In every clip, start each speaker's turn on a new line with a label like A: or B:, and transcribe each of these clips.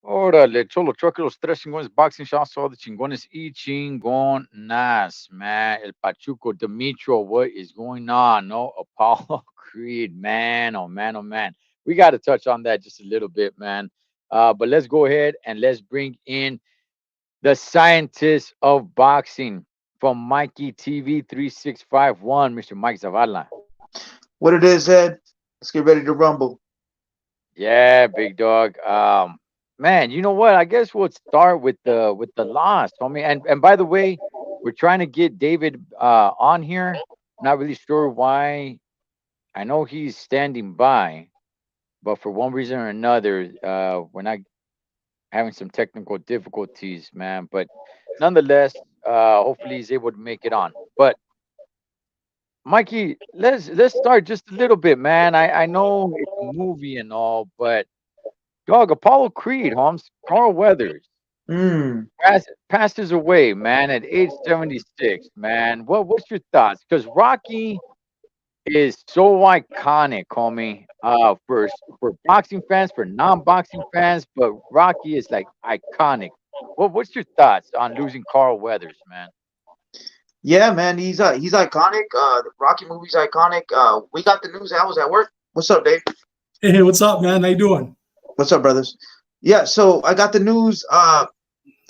A: Órale, Cholo Trucker, los tres chingones boxing shots, all the chingones y chingonas, man. El Pachuco, Demetrio, what is going on? No Apollo Creed, man. Oh, man, oh, man. We got to touch on that just a little bit, man. But let's go ahead and let's bring in the scientist of boxing from Mikey TV 3651, Mr. Mike Zavala.
B: What it is, Ed? Let's get ready to rumble.
A: Yeah, big dog. Man, you know what? I guess we'll start with the loss, homie. And by the way, we're trying to get David on here. Not really sure why. I know he's standing by, but for one reason or another, we're not having some technical difficulties, man. But nonetheless, hopefully he's able to make it on. But Mikey, let's start just a little bit, man. I know it's a movie and all, but dog, Apollo Creed, Holmes, Carl Weathers
B: Mm.
A: passes away, man, at age 76, man. What's your thoughts? Because Rocky is so iconic, homie. For boxing fans, for non-boxing fans, but Rocky is like iconic. What's your thoughts on losing Carl Weathers, man?
B: Yeah, man, he's iconic. The Rocky movie's iconic. We got the news. I was at work. What's up, Dave?
C: Hey, what's up, man? How you doing?
B: What's up, brothers? Yeah, so I got the news.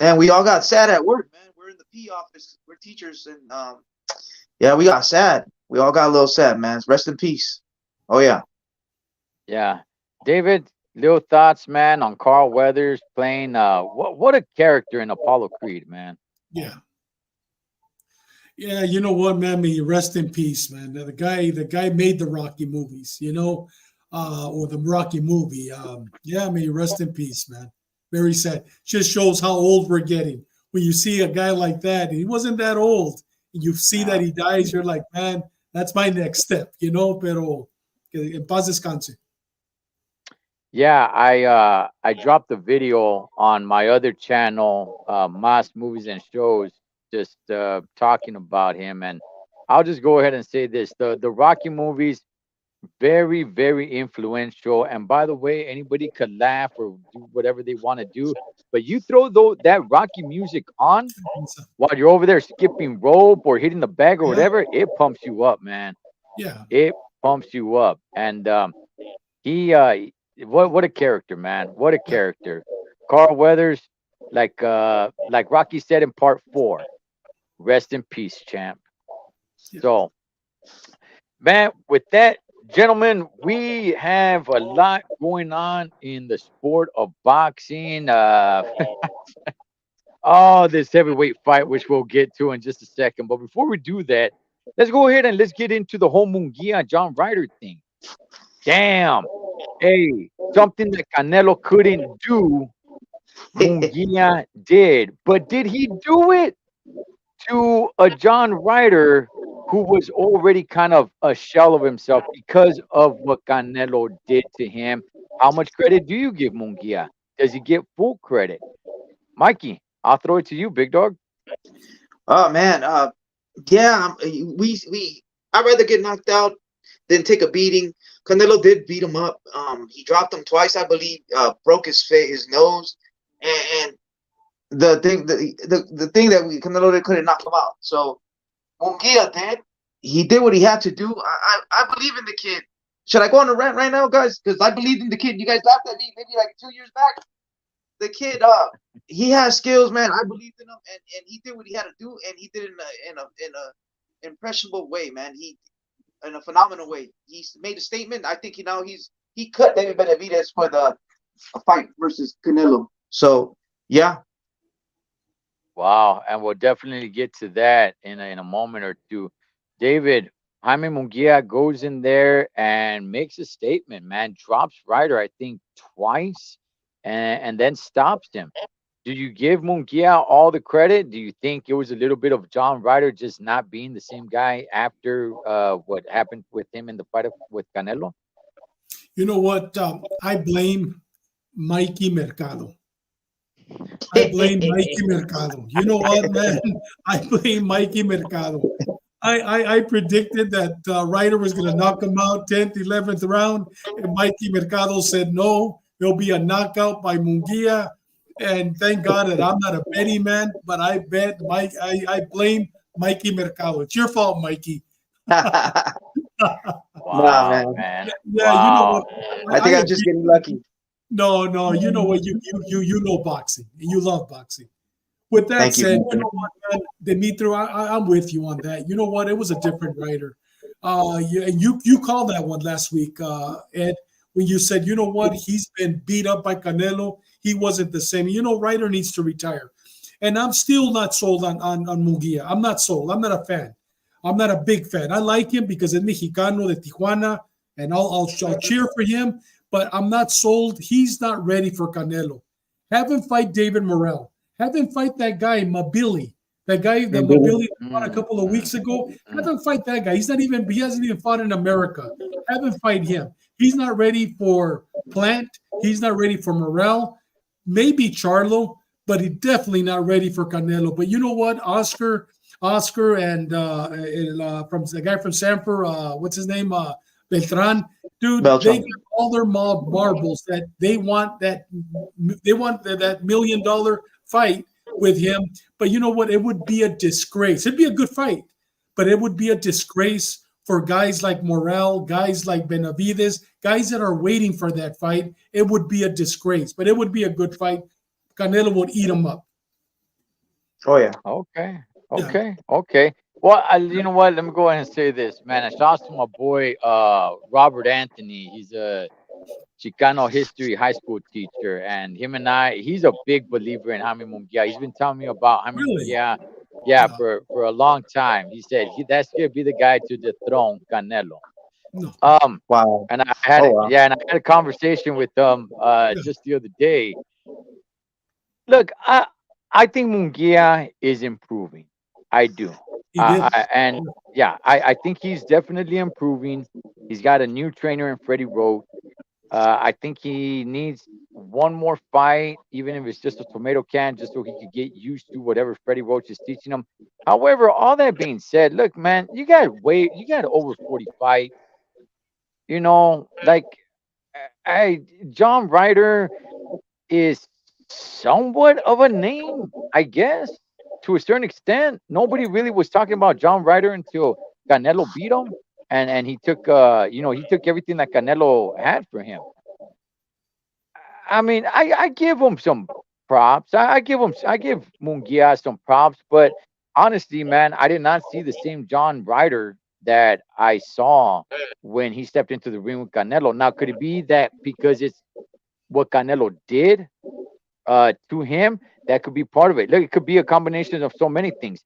B: And we all got sad at work, man. We're in the P office. We're teachers, and yeah, we got sad. We all got a little sad, man. Rest in peace. Oh yeah.
A: Yeah, David, little thoughts, man, on Carl Weathers playing. What a character in Apollo Creed, man.
C: Yeah. Yeah, you know what, man? May you rest in peace, man. The guy made the Rocky movies, or the Rocky movie. Yeah, may you rest in peace, man. Very sad. Just shows how old we're getting. When you see a guy like that, he wasn't that old. You see that he dies, you're like, man, that's my next step, Pero en paz descanse.
A: Yeah, I dropped a video on my other channel, Mas Movies and Shows, just talking about him, and I'll just go ahead and say this: the Rocky movies, very very influential. And by the way, anybody could laugh or do whatever they want to do, but you throw that Rocky music on while you're over there skipping rope or hitting the bag or whatever, it pumps you up, man.
C: Yeah.
A: It pumps you up. And he what a character, man. What a character. Carl Weathers, like Rocky said in part 4, rest in peace, champ. So, man, with that, gentlemen, we have a lot going on in the sport of boxing. Oh, this heavyweight fight, which we'll get to in just a second. But before we do that, let's go ahead and let's get into the whole Munguia John Ryder thing. Damn. Hey, something that Canelo couldn't do, Munguia did. But did he do it to a John Ryder who was already kind of a shell of himself because of what Canelo did to him? How much credit do you give Munguia? Does he get full credit? Mikey, I'll throw it to you, big dog.
B: Oh man, yeah, I'd rather get knocked out than take a beating. Canelo did beat him up. He dropped him twice, I believe. Broke his nose, and the thing that Canelo couldn't knock him out. So Munguia did. He did what he had to do. I believe in the kid. Should I go on a rant right now, guys? Because I believed in the kid. You guys laughed at me maybe like 2 years back. The kid, he has skills, man. I believed in him, and he did what he had to do, and he did it in a impressionable way, man. He in a phenomenal way. He made a statement. I think he cut David Benavidez for the fight versus Canelo. So Yeah.
A: Wow, and we'll definitely get to that in a moment or two. David, Jaime Munguia goes in there and makes a statement, man. Drops Ryder, I think, twice, and then stops him. Do you give Munguia all the credit? Do you think it was a little bit of John Ryder just not being the same guy after what happened with him in the fight with Canelo?
C: You know what? I blame Mikey Mercado. I blame Mikey Mercado. You know what, man? I blame Mikey Mercado. I predicted that Ryder was going to knock him out 10th, 11th round, and Mikey Mercado said no. There'll be a knockout by Munguia, and thank God that I'm not a betting man, but I bet Mike. I blame Mikey Mercado. It's your fault, Mikey.
B: Nah,
A: Wow,
B: man.
A: man.
C: Yeah, you know what?
A: Wow.
B: I
C: I
B: think I'm just
C: agree.
B: getting lucky.
C: No, no, you know what? You know boxing, and you love boxing. With that
B: Thank you,
C: said, you
B: brother.
C: know what, man, Dimitri, I'm with you on that. You know what? It was a different writer. And you called that one last week, Ed, when you said, you know what, he's been beat up by Canelo. He wasn't the same. You know, Ryder needs to retire. And I'm still not sold on Munguia. I'm not sold. I'm not a fan. I'm not a big fan. I like him because it's Mexicano de Tijuana, and I'll cheer for him. But I'm not sold. He's not ready for Canelo. Have him fight David Morrell. Have him fight that guy, Mabili. That guy, the
B: Mhm.
C: Mabili fought a
A: Mm,
C: couple of
A: mm,
C: weeks ago. Have
A: mm.
C: him fight that guy. He hasn't even fought in America. Have him fight him. He's not ready for Plant. He's not ready for Morrell. Maybe Charlo, but he's definitely not ready for Canelo. But you know what? Oscar and from the guy from Sanford, what's his name? Beltran. Dude, they got
B: Beltran.
C: all their marbles that they want that $1 million fight with him. But you know what? It would be a disgrace. It'd be a good fight, but it would be a disgrace for guys like Morel, guys like Benavides, guys that are waiting for that fight. It would be a disgrace, but it would be a good fight. Canelo would eat him up.
B: Oh yeah.
A: Okay.
C: Yeah,
A: Okay. Okay. Well, you know what? Let me go ahead and say this, man. I saw to my boy Robert Anthony. He's a Chicano history high school teacher, and him and he's a big believer in Jaime Munguia. He's been telling me about Jaime
C: really.
A: Munguia, yeah,
C: Yeah,
A: for a long time. He said that's gonna be the guy to dethrone Canelo.
C: no.
A: Um,
B: Wow.
A: and I had
B: Oh
A: it,
B: wow.
A: yeah, and I had a conversation with him
C: Yeah,
A: just the other day. Look, I think Munguia is improving. I do.
C: he did.
A: And yeah, I think he's definitely improving. He's got a new trainer in Freddie Roach. I think he needs one more fight, even if it's just a tomato can, just so he could get used to whatever Freddie Roach is teaching him. However, all that being said, look, man, you got over 40 fights. You know, like I John Ryder is somewhat of a name, I guess, to a certain extent. Nobody really was talking about John Ryder until Canelo beat him, and he took he took everything that Canelo had for him. I mean, I give him some props. I give Munguia some props, but honestly, man, I did not see the same John Ryder that I saw when he stepped into the ring with Canelo. Now, could it be that because it's what Canelo did to him, that could be part of it. Look, it could be a combination of so many things.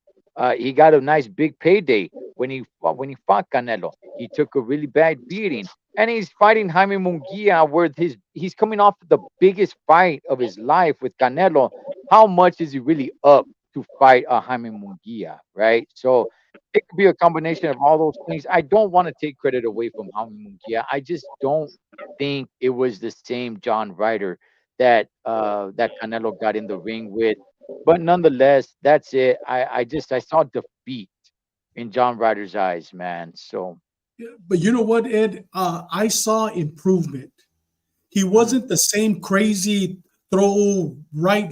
A: He got a nice big payday when he fought Canelo. He took a really bad beating, and he's fighting Jaime Munguia, where he's coming off the biggest fight of his life with Canelo. How much is he really up to fight a Jaime Munguia, right? So it could be a combination of all those things. I don't want to take credit away from Jaime Munguia. I just don't think it was the same John Ryder that Canelo got in the ring with. But nonetheless, that's it. I saw defeat in John Ryder's eyes, man. So
C: But you know what, Ed? I saw improvement. He
A: mm,
C: wasn't the same crazy throw right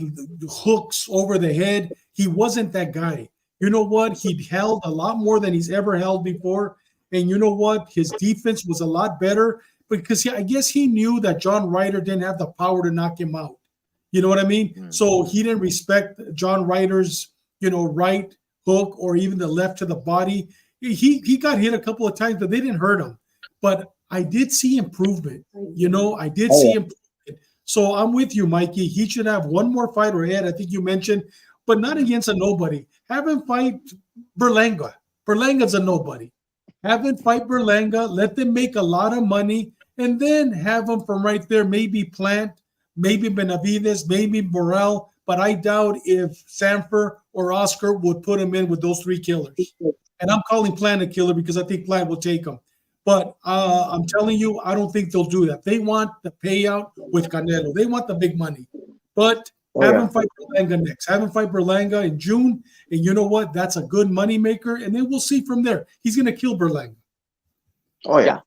C: hooks over the head. He wasn't that guy. You know what? He held a lot more than he's ever held before. And you know what? His defense was a lot better because I guess he knew that John Ryder didn't have the power to knock him out. You know what I mean?
A: mm,
C: So he didn't respect John Ryder's, right hook or even the left to the body. He got hit a couple of times, but they didn't hurt him. But I did see improvement. I did
B: Oh
C: see
B: yeah.
C: improvement. So I'm with you, Mikey. He should have one more fight or ahead. I think you mentioned, but not against a nobody. Have him fight Berlanga. Berlanga's a nobody. Have him fight Berlanga. Let them make a lot of money, and then have him from right there. Maybe Plant, maybe Benavides, maybe Morel. But I doubt if Sanford or Oscar would put him in with those three killers. And I'm calling Plant a killer because I think Plant will take him. But I'm telling you, I don't think they'll do that. They want the payout with Canelo. They want the big money. But
B: Oh
C: have
B: yeah.
C: him fight Berlanga next. Have him fight Berlanga in June. And you know what? That's a good money maker. And then we'll see from there. He's going to kill Berlanga.
B: Oh
A: Yeah,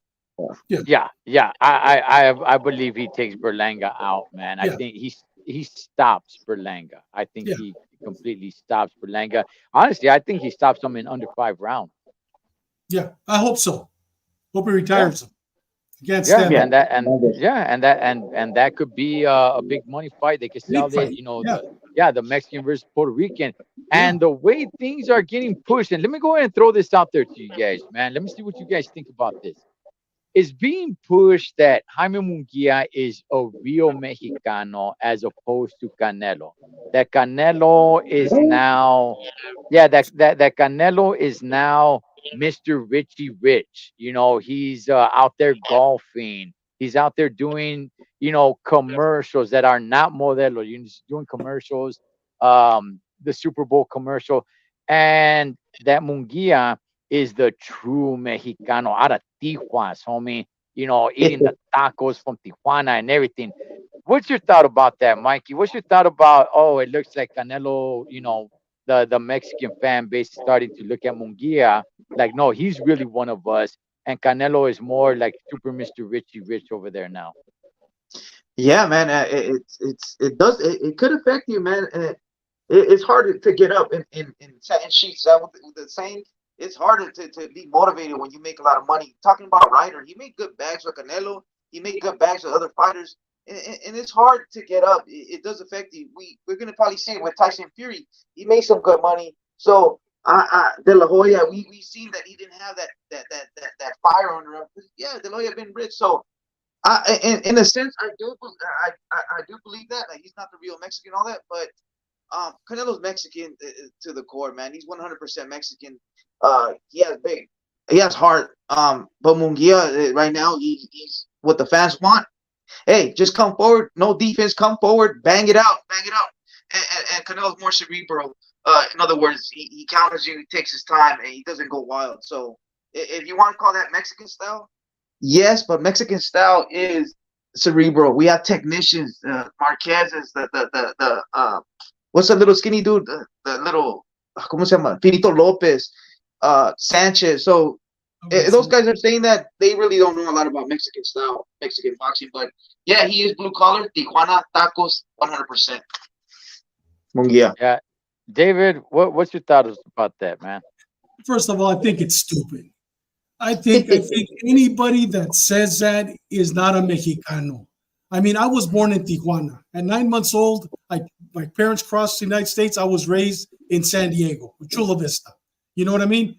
B: yeah.
C: Yeah.
A: yeah. I believe he takes Berlanga out, man. I
C: Yeah.
A: think he stops Berlanga. I think
C: Yeah.
A: he completely stops Berlanga. Honestly, I think he stops him in under 5 rounds.
C: Yeah. I hope so. Hope he
A: Yeah,
C: retires him. Can't
A: yeah,
C: stand
B: Yeah.
C: him.
A: and that and
B: Love it.
A: yeah, and that could be a big money fight. They could sell
C: Big
A: it,
C: fight.
A: you know,
C: Yeah.
A: the Mexican versus Puerto Rican,
C: Yeah.
A: and the way things are getting pushed. And let me go ahead and throw this out there to you guys, man. Let me see what you guys think about this. It's being pushed that Jaime Munguia is a real Mexicano as opposed to Canelo. That Canelo is now, yeah, that Canelo is now Mr. Richie Rich. You know, he's out there golfing. He's out there doing, commercials that are not Modelo. He's doing commercials, the Super Bowl commercial, and that Munguia is the true Mexicano out of Tijuana, homie. Eating the tacos from Tijuana and everything. What's your thought about that, Mikey? What's your thought about? Oh, it looks like Canelo. The Mexican fan base is starting to look at Munguia like, no, he's really one of us, and Canelo is more like Super Mister Richie Rich over there now.
B: Yeah, man. It does it could affect you, man. It's hard to get up in satin sheets. That with the saying, it's harder to be motivated when you make a lot of money. Talking about Ryder, he made good bags with Canelo. He made good bags with other fighters, and it's hard to get up. It does affect you. We're gonna probably see it with Tyson Fury. He made some good money. So De La Hoya, we seen that he didn't have that fire under him. Yeah, De La Hoya been rich, so in a sense, I do believe that. Like, he's not the real Mexican, all that, but Canelo's Mexican to the core, man. He's 100% Mexican. He has heart. But Munguia right now, he's what the fans want. Hey, just come forward, no defense, come forward, bang it out, bang it out. And Canelo's more cerebral. In other words, he counters you, he takes his time, and he doesn't go wild. So if you want to call that Mexican style, yes, but Mexican style is cerebral. We have technicians. Marquez is the what's the little skinny dude? The little ¿cómo se llama? Finito Lopez, Sanchez. So those guys are saying that they really don't know a lot about Mexican style, Mexican boxing. But yeah, he is blue collar. Tijuana tacos, 100%. Munguia.
A: Yeah, David, what's your thoughts about that, man?
C: First of all, I think it's stupid. I think anybody that says that is not a Mexicano. I mean, I was born in Tijuana. At 9 months old, my parents crossed the United States. I was raised in San Diego, Chula Vista. You know what I mean?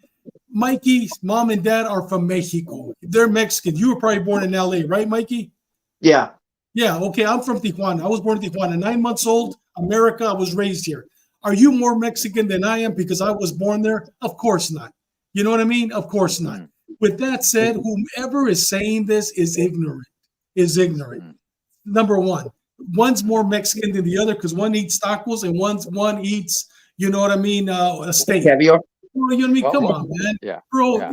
C: Mikey's mom and dad are from Mexico. They're Mexican. You were probably born in LA, right, Mikey?
B: Yeah.
C: Yeah, okay. I'm from Tijuana. I was born in Tijuana. 9 months old, America. I was raised here. Are you more Mexican than I am because I was born there? Of course not. You know what I mean? Of course not.
A: Mm,
C: With that said, whomever is saying this is ignorant. Is ignorant.
A: mm,
C: Number one, one's more Mexican than the other because one eats tacos and one eats, you know what I mean, a steak.
B: Caviar.
C: You know what I mean?
A: well,
C: Come
A: well,
C: on, man,
A: yeah,
C: bro.
A: yeah.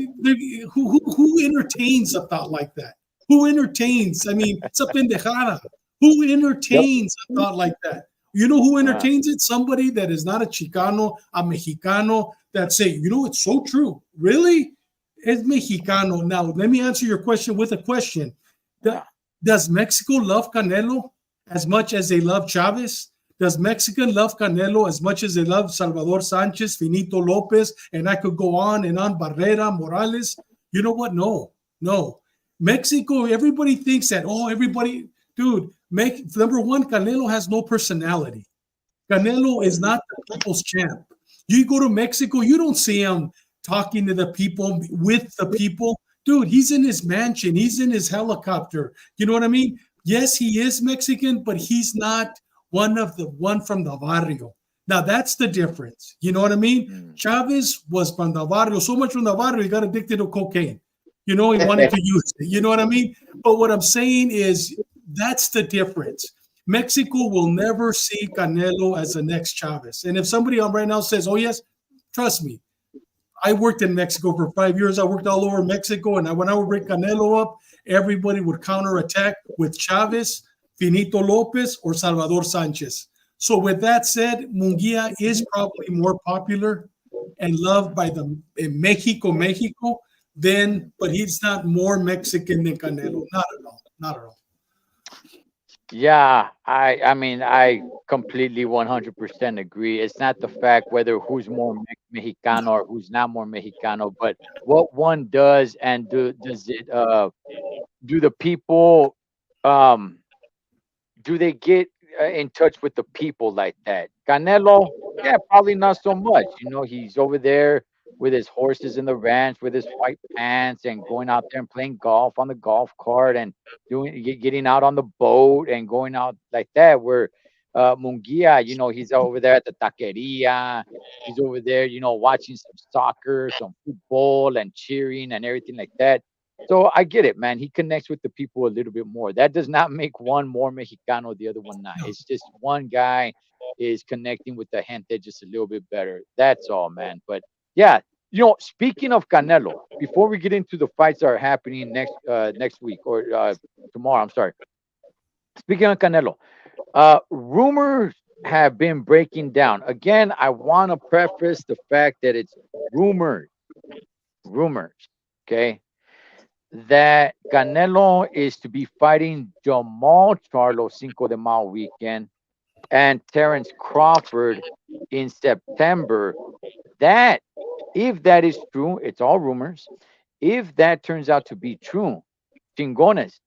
C: Who entertains a thought like that? Who entertains? I mean, it's a pendejada. Who
B: Yep.
C: entertains a thought like that? You know who
A: Uh,
C: entertains it? Somebody that is not a Chicano, a Mexicano, that say, you know, it's so true. Really? It's Mexicano. Now, let me answer your question with a question.
A: yeah.
C: Does Mexico love Canelo as much as they love Chavez? Does Mexican love Canelo as much as they love Salvador Sanchez, Finito Lopez, and I could go on and on, Barrera, Morales? You know what? No, no. Mexico, everybody thinks that, oh, everybody, dude, number one, Canelo has no personality. Canelo is not the people's champ. You go to Mexico, you don't see him talking to the people, with the people. Dude, he's in his mansion. He's in his helicopter. You know what I mean? Yes, he is Mexican, but he's not one from the barrio. Now that's the difference. You know what I mean?
A: Mm.
C: Chavez was from the barrio, so much from the barrio, he got addicted to cocaine. You know, he wanted to use it. You know what I mean? But what I'm saying is that's the difference. Mexico will never see Canelo as the next Chavez. And if somebody on right now says, "Oh yes," trust me, I worked in Mexico for 5 years. I worked all over Mexico, and when I would bring Canelo up, everybody would counterattack with Chavez, Finito Lopez, or Salvador Sanchez. So, with that said, Munguia is probably more popular and loved by the in Mexico, then, but he's not more Mexican than Canelo. Not at all. Not at all.
A: Yeah, I mean I completely 100% agree. It's not the fact whether who's more Mexicano or who's not more Mexicano, but what one does and does it do the people um do they get in touch with the people like that? Canelo, yeah, probably not so much. You know, he's over there with his horses in the ranch, with his white pants, and going out there and playing golf on the golf cart, and getting out on the boat and going out like that. Where Mungia, you know, he's over there at the taqueria. He's over there, you know, watching some soccer, some football, and cheering and everything like that. So I get it, man. He connects with the people a little bit more. That does not make one more Mexicano, the other one not.
C: No.
A: It's just one guy is connecting with the gente just a little bit better. That's all, man. But yeah, you know, speaking of Canelo, before we get into the fights that are happening next week or tomorrow, I'm sorry. Speaking of Canelo, rumors have been breaking down. Again, I want to preface the fact that it's rumors, rumors. Okay, that Canelo is to be fighting Jamal Charlo Cinco de Mayo weekend and Terence Crawford in September. That, if that is true, it's all rumors. If that turns out to be true, Chingones,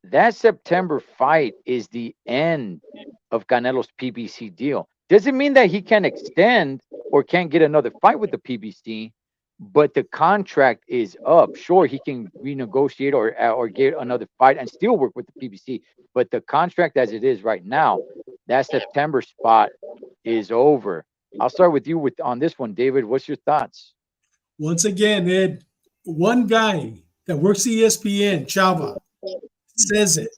A: that September fight is the end of Canelo's PBC deal. Doesn't mean that he can extend or can't get another fight with the PBC, but the contract is up. Sure, he can renegotiate or get another fight and still work with the PBC, but the contract as it is right now, that September spot is over. I'll start with you with on this one, David. What's your thoughts?
C: Once again, Ed, one guy that works ESPN, Chava, says it.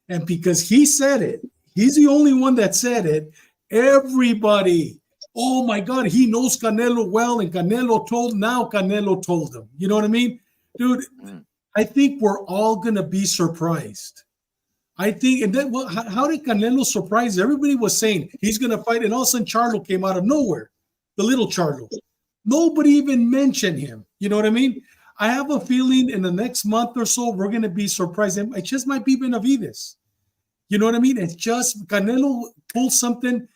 C: And because he said it, he's the only one that said it. Everybody, oh my God, he knows Canelo well, and Canelo told him. You know what I mean? Dude,
A: Mm.
C: I think we're all going to be surprised. I think, and then how did Canelo surprise? Everybody was saying he's going to fight, and all of a sudden Charlo came out of nowhere, the little Charlo. Nobody even mentioned him. You know what I mean? I have a feeling in the next month or so, we're going to be surprised. It just might be Benavides. You know what I mean? It's just Canelo pulled something,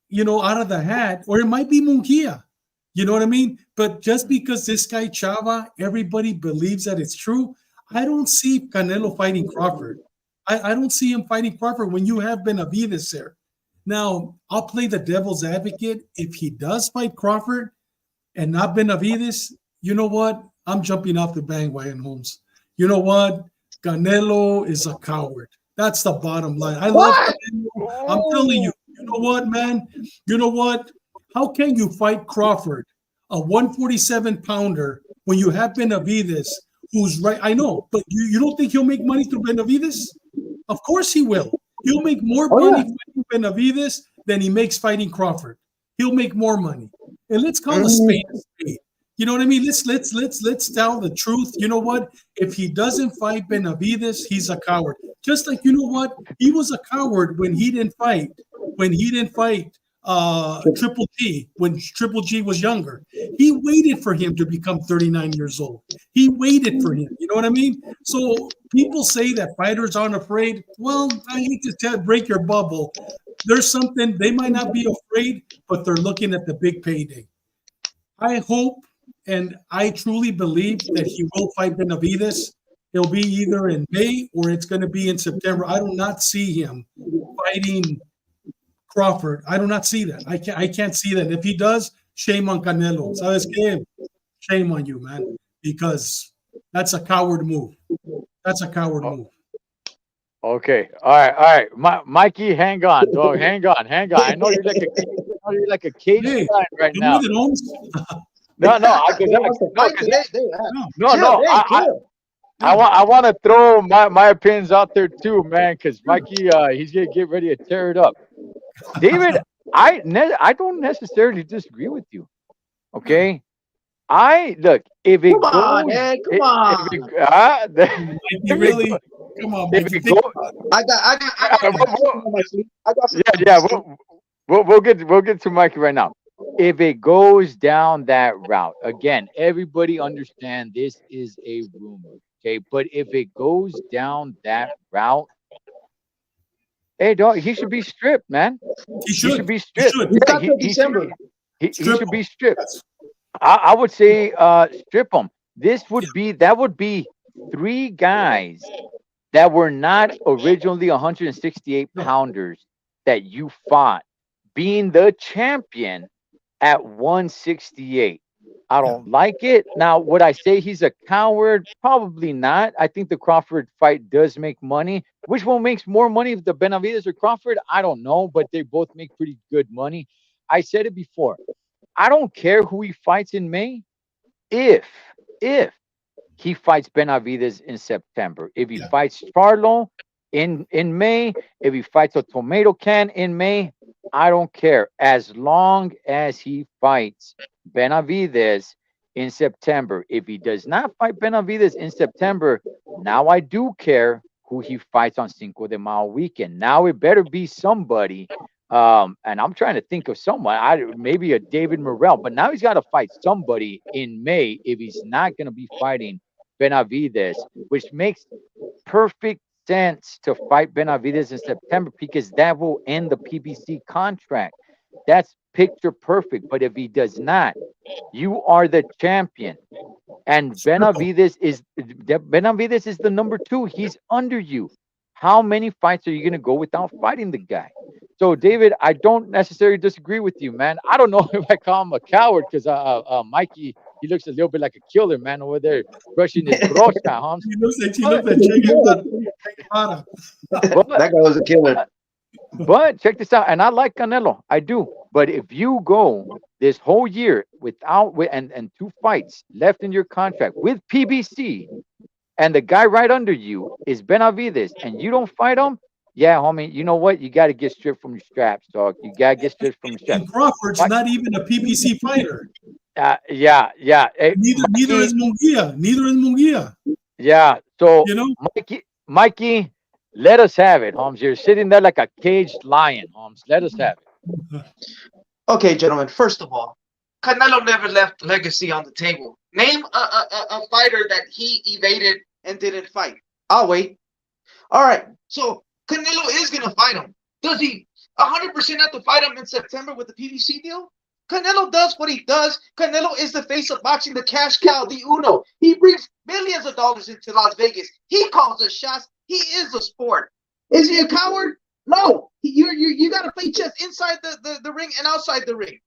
C: you know, out of the hat, or it might be Munguia. You know what I mean? But just because this guy Chava, everybody believes that it's true, I don't see Canelo fighting Crawford. I don't see him fighting Crawford when you have Benavides there. Now, I'll play the devil's advocate. If he does fight Crawford and not Benavides, you know what? I'm jumping off the bandwagon, Holmes. You know what? Canelo is a coward. That's the bottom line. I love
A: What?
C: Canelo. I'm telling
A: Oh,
C: you, you know what, man? You know what? How can you fight Crawford, a 147 pounder, when you have Benavides, who's right? I know, but you don't think he'll make money through Benavides? Of course he will. He'll make more
B: Oh
C: money
B: yeah.
C: fighting Benavides than he makes fighting Crawford. He'll make more money. And let's call a
B: Mm.
C: spade a spade. You know what I mean? Let's tell the truth. You know what? If he doesn't fight Benavides, he's a coward. Just like you know what? He was a coward when he didn't fight. When he didn't fight Triple G when Triple G was younger. He waited for him to become 39 years old. He waited for him. You know what I mean? So people say that fighters aren't afraid. Well, I hate to break your bubble. There's something they might not be afraid, but they're looking at the big payday. I hope and I truly believe that he will fight Benavides. It'll be either in May or it's going to be in September. I do not see him fighting Crawford. I do not see that. I can't see that. If he does, shame on Canelo. ¿Sabes qué? Shame on you, man, because that's a coward move. That's a coward
A: oh,
C: move.
A: Okay. All right. All right. Mikey, hang on, dog. Hang on. Hang on. I know you're like a caged
C: Hey,
A: lion right
C: come with
A: now.
C: it, Holmes.
A: No, no,
B: They wants to
A: no,
B: fight
A: because
B: today.
C: No,
A: no,
B: Chill.
A: no.
B: Hey, chill.
C: yeah.
A: I want to throw my opinions out there too, man. Because Mikey, he's gonna get ready to tear it up. David, I don't necessarily disagree with you.
C: Yeah.
A: Okay. I look if
B: Come
A: it
B: on,
A: goes
B: Ed. Come
A: if
B: on.
A: it
C: Mikey,
A: if it
C: really?
A: go,
C: Come on,
A: if
C: Mikey.
A: it go
C: Think about it.
B: I got something on my sleeve. I got
A: yeah,
B: something on my
A: yeah,
B: sleeve.
A: we'll get to Mikey right now. If it goes down that route, again, everybody understand this is a rumor, okay? But if it goes down that route, hey, dog, he should be stripped, man.
C: He
A: He should
C: should.
A: be
C: He
A: stripped.
C: should.
B: He's
A: Yeah,
B: got till
A: he should
B: December.
A: he
C: Strip
A: should
C: him.
A: be stripped.
C: Yes.
A: I would say strip him. That would be three guys that were not originally 168
C: No.
A: pounders that you fought, being the champion at 168. I
C: Yeah.
A: don't like it. Now, would I say he's a coward? Probably not. I think the Crawford fight does make money. Which one makes more money, the Benavides or Crawford? I don't know, but they both make pretty good money. I said it before. I don't care who he fights in May if if he fights Benavides in September. If he
C: Yeah.
A: fights Charlo in May, if he fights a tomato can in May, I don't care. As long as he fights Benavides in September. If he does not fight Benavides in September, now I do care who he fights on Cinco de Mayo weekend. Now it better be somebody. And I'm trying to think of someone. Maybe a David Morrell, but now he's got to fight somebody in May if he's not going to be fighting Benavides, which makes perfect sense to fight Benavides in September because that will end the PBC contract. That's picture perfect. But if he does not, you are the champion. And
C: Strip him.
A: Benavides is the number two. He's under you. How many fights are you going to go without fighting the guy? So, David, I don't necessarily disagree with you, man. I don't know if I call him a coward because Mikey, he looks a little bit like a killer, man, over there brushing his brocha, Holmes.
C: He looks
A: But,
C: like Che Guevara.
A: but,
B: That guy was a killer.
A: uh, but check this out, and I like Canelo, I do. But if you go this whole year and two fights left in your contract with PBC, and the guy right under you is Benavides, and you don't fight him, yeah, homie, you know what? You got to get stripped from your straps, dog. You got to get stripped from your straps.
C: And Crawford's
A: Mike,
C: not even a PBC fighter.
A: yeah, yeah. Hey,
C: Neither is
A: Mikey,
C: Munguia. Neither is Munguia.
A: yeah. So,
C: You know?
A: Mikey, let us have it, Holmes. You're sitting there like a caged lion, Holmes. Let us have it.
B: Okay, gentlemen. First of all, Canelo never left legacy on the table. Name a fighter that he evaded and didn't fight. I'll wait. All right. So Canelo is gonna fight him. Does he 100% have to fight him in September with the PBC deal? Canelo does what he does. Canelo is the face of boxing, the cash cow, the Uno. He brings millions of dollars into Las Vegas. He calls the shots. He is a sport. Is he a coward? No. You got to play chess inside the ring and outside the ring.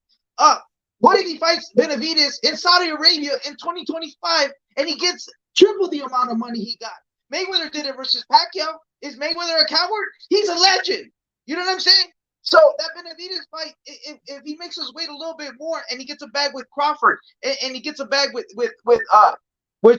B: What if he fights Benavides in Saudi Arabia in 2025 and he gets triple the amount of money he got? Mayweather did it versus Pacquiao. Is Mayweather a coward? He's a legend. You know what I'm saying? So that Benavides fight, if he makes us wait a little bit more and he gets a bag with Crawford and he gets a bag with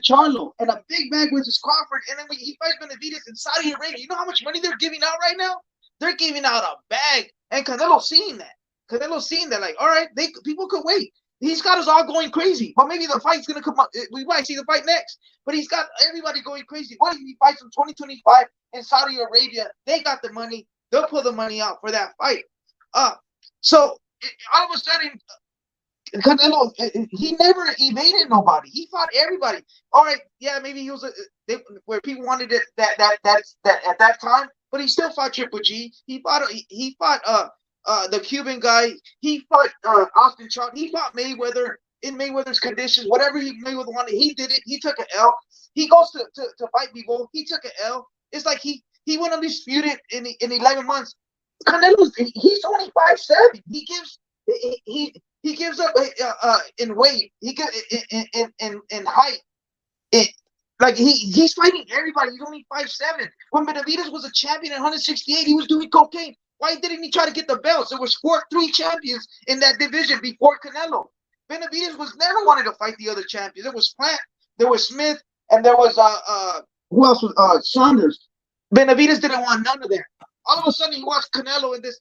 B: Charlo and a big bag with his Crawford, and then when he fights Benavides in Saudi Arabia, you know how much money they're giving out right now? They're giving out a bag, and Canelo's seeing that. Canelo's seeing that, like, all right, people could wait. He's got us all going crazy. But maybe the fight's gonna come up. We might see the fight next. But he's got everybody going crazy. What if he fights in 2025 in Saudi Arabia? They got the money. They'll pull the money out for that fight. So all of a sudden, Canelo, he never evaded nobody. He fought everybody. All right, yeah, maybe he was where people wanted it that at that time, but he still fought Triple G. He fought the Cuban guy. He fought Austin Charles. He fought Mayweather in Mayweather's conditions. Whatever Mayweather wanted, he did it. He took an L. He goes to fight people. He took an L. It's like he went undisputed in 11 months. Canelo's he's only 5'7". He gives up in weight. He in height. Like he's fighting everybody. He's only 5'7". When Benavidez was a champion at 168, he was doing cocaine. Why didn't he try to get the belts? There was three champions in that division before Canelo. Benavidez was never wanted to fight the other champions. There was Plant, there was Smith, and there was who else was Saunders. Benavidez didn't want none of that. All of a sudden, he wants Canelo in this,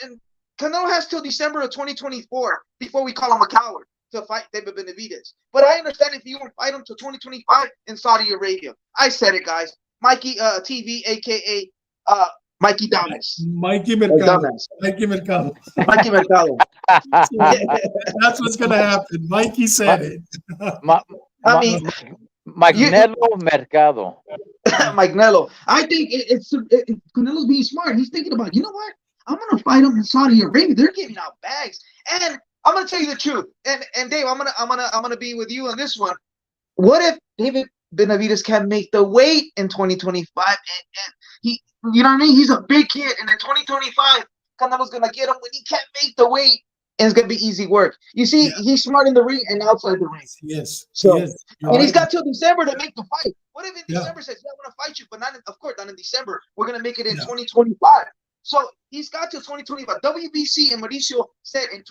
B: and Canelo has till December of 2024 before we call him a coward to fight David Benavidez. But I understand if you want to fight him till 2025 in Saudi Arabia. I said it, guys. Mikey TV, aka Mikey Damas.
C: Mikey Mercado. Mikey Mercado.
B: Mikey Mercado.
C: That's what's gonna happen. Mikey said it.
B: I mean,
A: Magnelo Mercado.
B: Magnelo. I think Canelo's being smart. He's thinking about, you know what? I'm gonna fight him in Saudi Arabia. They're giving out bags, and I'm gonna tell you the truth. And Dave, I'm gonna be with you on this one. What if David Benavidez can make the weight in 2025? And he, you know what I mean? He's a big kid, and in 2025, Canelo's gonna get him when he can't make the weight, and it's gonna be easy work. You see, he's smart in the ring and outside the ring.
C: Yes.
B: So,
C: yes.
B: and he's got till December to make the fight. What if in December says, "Yeah, I'm gonna fight you," but not, of course, not in December. We're gonna make it in 2025. So he's got till 2025. WBC and Mauricio said in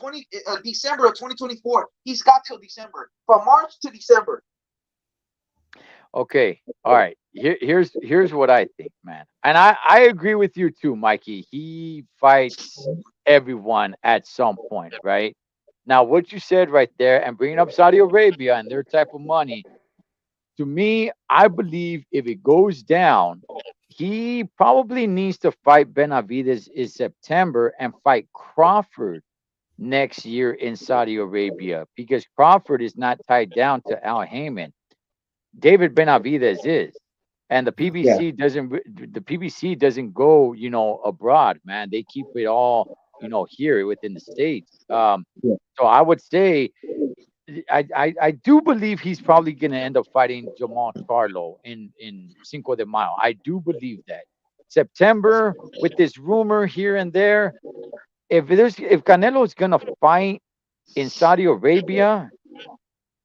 B: December of 2024. He's got till December, from March to December.
A: Okay, all right. Here's what I think, man, and I agree with you too, Mikey. He fights everyone at some point, right? Now, what you said right there, and bringing up Saudi Arabia and their type of money, to me, I believe if it goes down, he probably needs to fight Benavidez in September and fight Crawford next year in Saudi Arabia because Crawford is not tied down to Al Heyman. David Benavidez is, and the PBC doesn't. The PBC doesn't go, abroad, man. They keep it all, here within the states. So I would say, I do believe he's probably going to end up fighting Jamal Charlo in Cinco de Mayo. I do believe that September with this rumor here and there. If Canelo is going to fight in Saudi Arabia,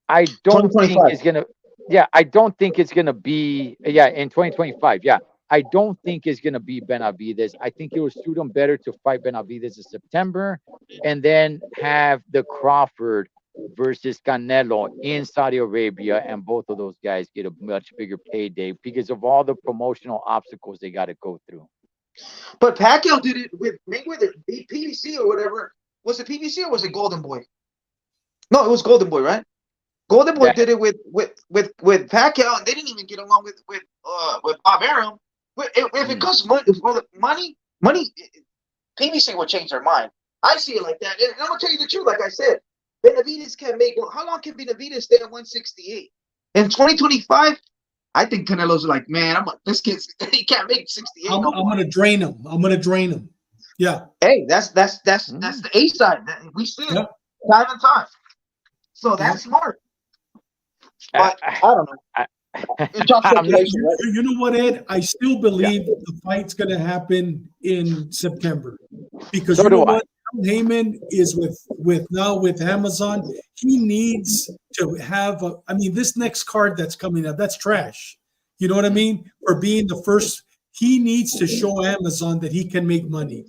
A: I don't think it's going to. Yeah, I don't think it's gonna be in 2025. Yeah, I don't think it's gonna be Benavidez. I think it would suit him better to fight Benavidez in September, and then have the Crawford versus Canelo in Saudi Arabia, and both of those guys get a much bigger payday because of all the promotional obstacles they got to go through.
B: But Pacquiao did it with Mayweather, PBC or whatever. Was it PBC or was it Golden Boy? No, it was Golden Boy, right? Golden Boy did it with Pacquiao, and they didn't even get along with Bob Arum. If it costs money, PBC will change their mind. I see it like that, and I'm gonna tell you the truth. Like I said, Benavidez can make. How long can Benavidez stay at 168? In 2025, I think Canelo's like, man, this kid's he can't make 68.
C: I'm gonna drain him. I'm gonna drain him. Yeah.
B: Hey, that's the A side. We see it time and time. So that's smart. But I don't know.
C: You know what, Ed? I still believe the fight's going to happen in September because you know what? Heyman is with Amazon. He needs to have. This next card that's coming up, that's trash. You know what I mean? For being the first, he needs to show Amazon that he can make money.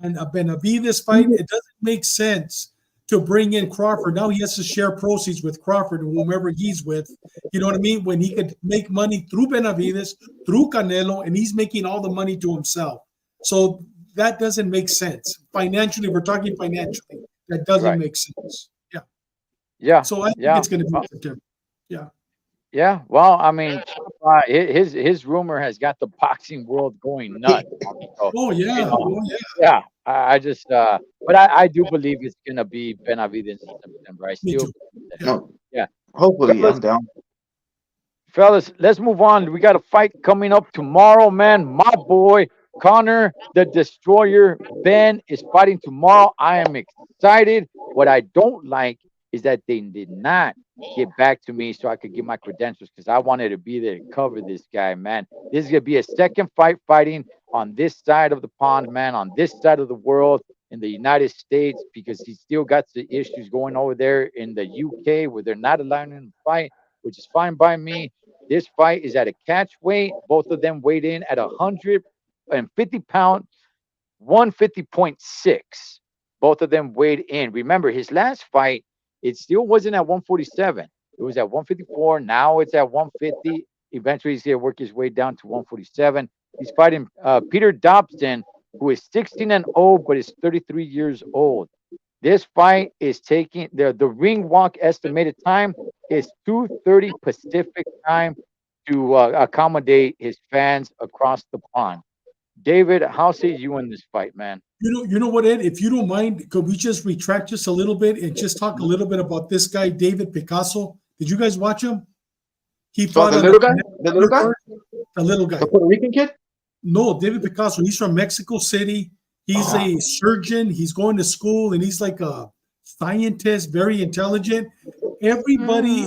C: And a Benavidez fight, it doesn't make sense to bring in Crawford. Now he has to share proceeds with Crawford or whomever he's with. You know what I mean? When he could make money through Benavidez, through Canelo, and he's making all the money to himself. So that doesn't make sense. Financially, we're talking financially. That doesn't make sense. Yeah.
A: Yeah.
C: So I think it's going to be September. Yeah.
A: Yeah. Well, his rumor has got the boxing world going nuts. So, yeah. I just, but I do believe it's gonna be Benavidez in September. I still,
B: hopefully, I'm down.
A: Fellas, let's move on. We got a fight coming up tomorrow, man. My boy Connor the Destroyer Ben is fighting tomorrow. I am excited. What I don't like is that they did not get back to me so I could get my credentials because I wanted to be there to cover this guy, man. This is gonna be a second fight fighting on this side of the pond, man, on this side of the world in the United States because he still got the issues going over there in the UK where they're not allowing him to fight, which is fine by me. This fight is at a catch weight. Both of them weighed in at 150 pound, 150.6. Both of them weighed in. Remember, his last fight, it still wasn't at 147. It was at 154. Now it's at 150. Eventually, he's going to work his way down to 147. He's fighting Peter Dobson, who is 16-0, but is 33 years old. This fight is taking the ring walk estimated time is 2:30 Pacific time to accommodate his fans across the pond. David, how say you in this fight, man?
C: You know what, Ed? If you don't mind, could we just retract just a little bit and just talk a little bit about this guy, David Picasso? Did you guys watch him? He
B: So
C: fought
B: the
C: on
B: little guy, the little guy,
C: the little guy.
B: the Puerto Rican kid.
C: No, David Picasso. He's from Mexico City. He's a surgeon. He's going to school, and he's like a scientist, very intelligent. Everybody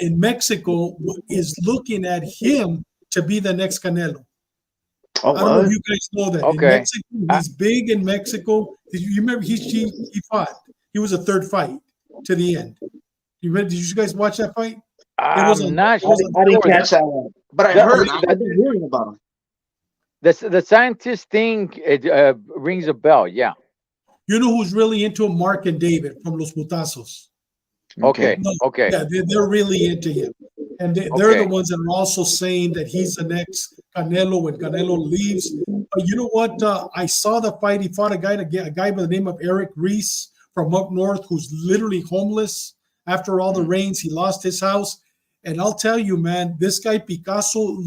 C: in Mexico is looking at him to be the next Canelo.
B: Oh,
C: I don't know if
B: what?
C: you guys know that. In
A: Okay.
C: Mexico, he's big in Mexico. You remember he fought. He was a third fight to the end. Did you guys watch that fight?
A: I'm not
B: I didn't
A: sure.
B: catch that one, but I heard. I've been hearing about him.
A: The scientist thing, it rings a bell. Yeah.
C: You know who's really into him? Mark and David from Los Putazos.
A: Okay.
C: No,
A: Okay.
C: Yeah, they're really into him. And they're the ones that are also saying that he's the next Canelo when Canelo leaves. But you know what? I saw the fight. He fought a guy by the name of Eric Reese from up north who's literally homeless. After all the rains, he lost his house. And I'll tell you, man, this guy Picasso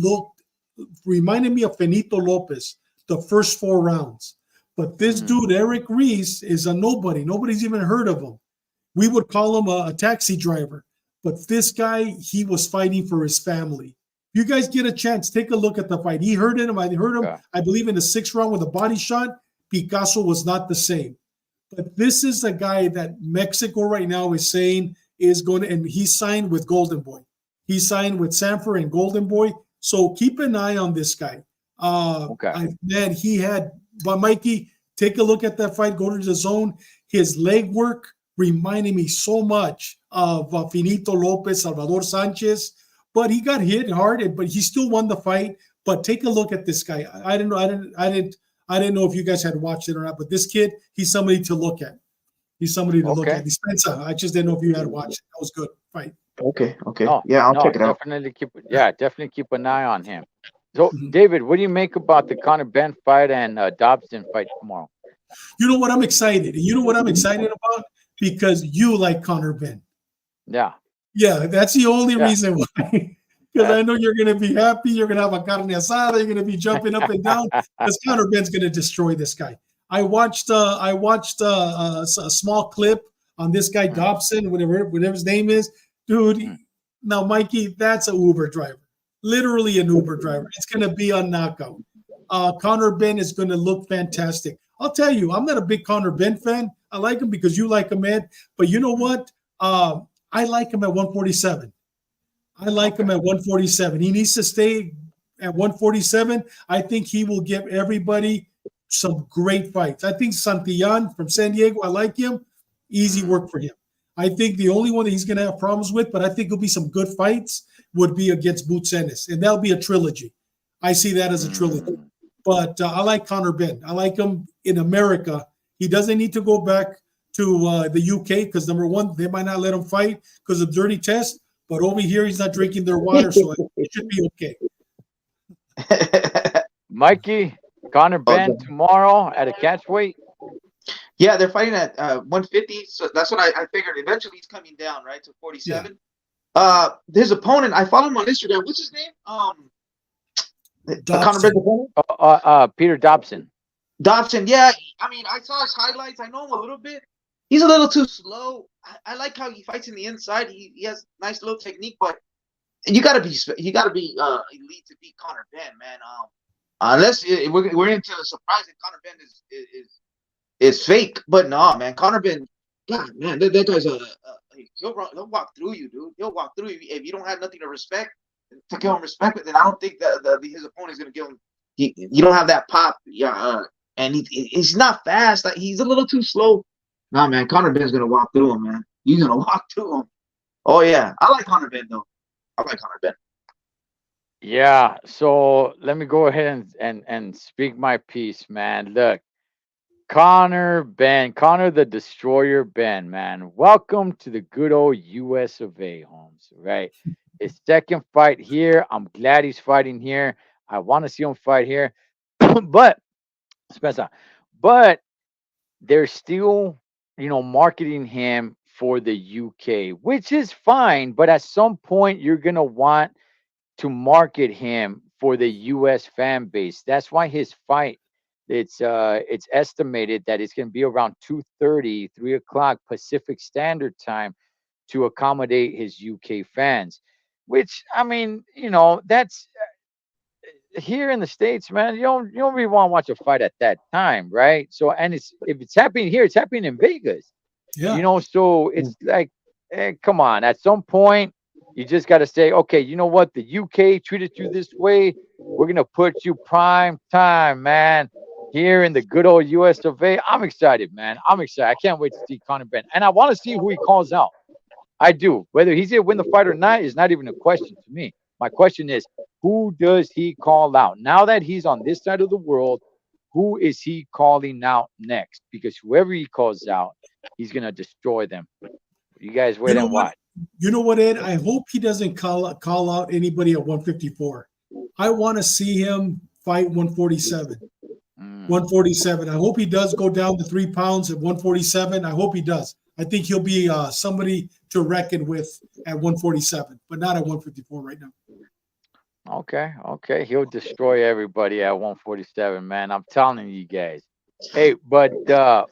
C: reminded me of Benito Lopez the first 4 rounds. But this dude, Eric Reese, is a nobody. Nobody's even heard of him. We would call him a taxi driver. But this guy, he was fighting for his family. You guys get a chance, take a look at the fight. He heard him. I heard him, I believe, in the 6th round with a body shot. Picasso was not the same. But this is the guy that Mexico right now is saying is going to, and he signed with Golden Boy. He signed with Sanford and Golden Boy. So keep an eye on this guy. Man, he had, but Mikey, take a look at that fight. Go to the zone. His leg work reminded me so much of Finito Lopez, Salvador Sanchez, but he got hit hard, but he still won the fight. But take a look at this guy. I didn't know if you guys had watched it or not, but this kid, he's somebody to look at. He's somebody to look at. Dispensa. I just didn't know if you had watched it. That was good fight.
B: Okay. Yeah, I'll check it out.
A: Definitely keep an eye on him. So, David, what do you make about the Conor Benn fight and Dobson fight tomorrow?
C: You know what? I'm excited. You know what I'm excited about? Because you like Conor Benn.
A: Yeah.
C: Yeah, that's the only reason why. Because I know you're going to be happy. You're going to have a carne asada. You're going to be jumping up and down. Because Conor Benn's going to destroy this guy. I watched a small clip on this guy Dobson, whatever his name is. Dude, now, Mikey, that's an Uber driver. Literally an Uber driver. It's going to be a knockout. Conor Benn is going to look fantastic. I'll tell you, I'm not a big Conor Benn fan. I like him because you like him, Ed. But you know what? I like him at 147. I like him at 147. He needs to stay at 147. I think he will give everybody some great fights. I think Santillán from San Diego, I like him. Easy work for him. I think the only one that he's going to have problems with, but I think it'll be some good fights, would be against Boots Ennis. And that'll be a trilogy. I see that as a trilogy. But I like Conor Benn. I like him in America. He doesn't need to go back to the UK because, number one, they might not let him fight because of dirty test. But over here, he's not drinking their water, so it should be okay.
A: Mikey, Conor Benn tomorrow at a catch weight.
B: Yeah, they're fighting at 150. So that's what I figured. Eventually, he's coming down, right, to 47. Yeah. His opponent, I follow him on Instagram. What's his name? Conor Benn's opponent?
A: Peter Dobson.
B: Dobson, yeah. I mean, I saw his highlights. I know him a little bit. He's a little too slow. I like how he fights in the inside. He has nice little technique, but you gotta be elite to beat Conor Benn, man. Unless we're into a surprise that Conor Benn is fake, but no, man. Conor Benn, God, man, that guy's he'll walk through you, dude. He'll walk through you if you don't have nothing to give him respect. Then I don't think that his opponent is gonna give him. You don't have that pop, and he's not fast. Like, he's a little too slow. Nah, man, Conor Benn's gonna walk through him, man. He's gonna walk through him. Oh yeah, I like Conor Benn though. I like Conor Benn.
A: Yeah. So let me go ahead and speak my piece, man. Look, Connor the Destroyer Ben, man. Welcome to the good old US of A, Holmes. Right. His second fight here. I'm glad he's fighting here. I want to see him fight here. but Spencer, but they're still, marketing him for the UK, which is fine. But at some point, you're gonna want to market him for the US fan base. That's why his fight, it's estimated that it's going to be around 2:30, 3 o'clock Pacific Standard Time to accommodate his UK fans. Which, I mean, that's here in the States, man. You don't really want to watch a fight at that time, right? So, and it's if it's happening here, it's happening in Vegas.
C: Yeah.
A: So it's like, come on. At some point, you just got to say, okay, you know what? The UK treated you this way. We're gonna put you prime time, man. Here in the good old US of A. I'm excited, man. I'm excited. I can't wait to see Conor Ben, and I want to see who he calls out. I do. Whether he's gonna win the fight or not is not even a question to me. My question is, who does he call out? Now that he's on this side of the world, who is he calling out next? Because whoever he calls out, he's gonna destroy them. You guys
C: You
A: wait
C: know
A: and
C: what?
A: watch.
C: You know what, Ed? I hope he doesn't call out anybody at 154. I want to see him fight 147.
A: Mm,
C: 147. I hope he does go down to 3 pounds at 147. I hope he does. I think he'll be somebody to reckon with at 147, but not at 154 right now.
A: okay, okay. He'll destroy everybody at 147, man. I'm telling you guys. Hey, but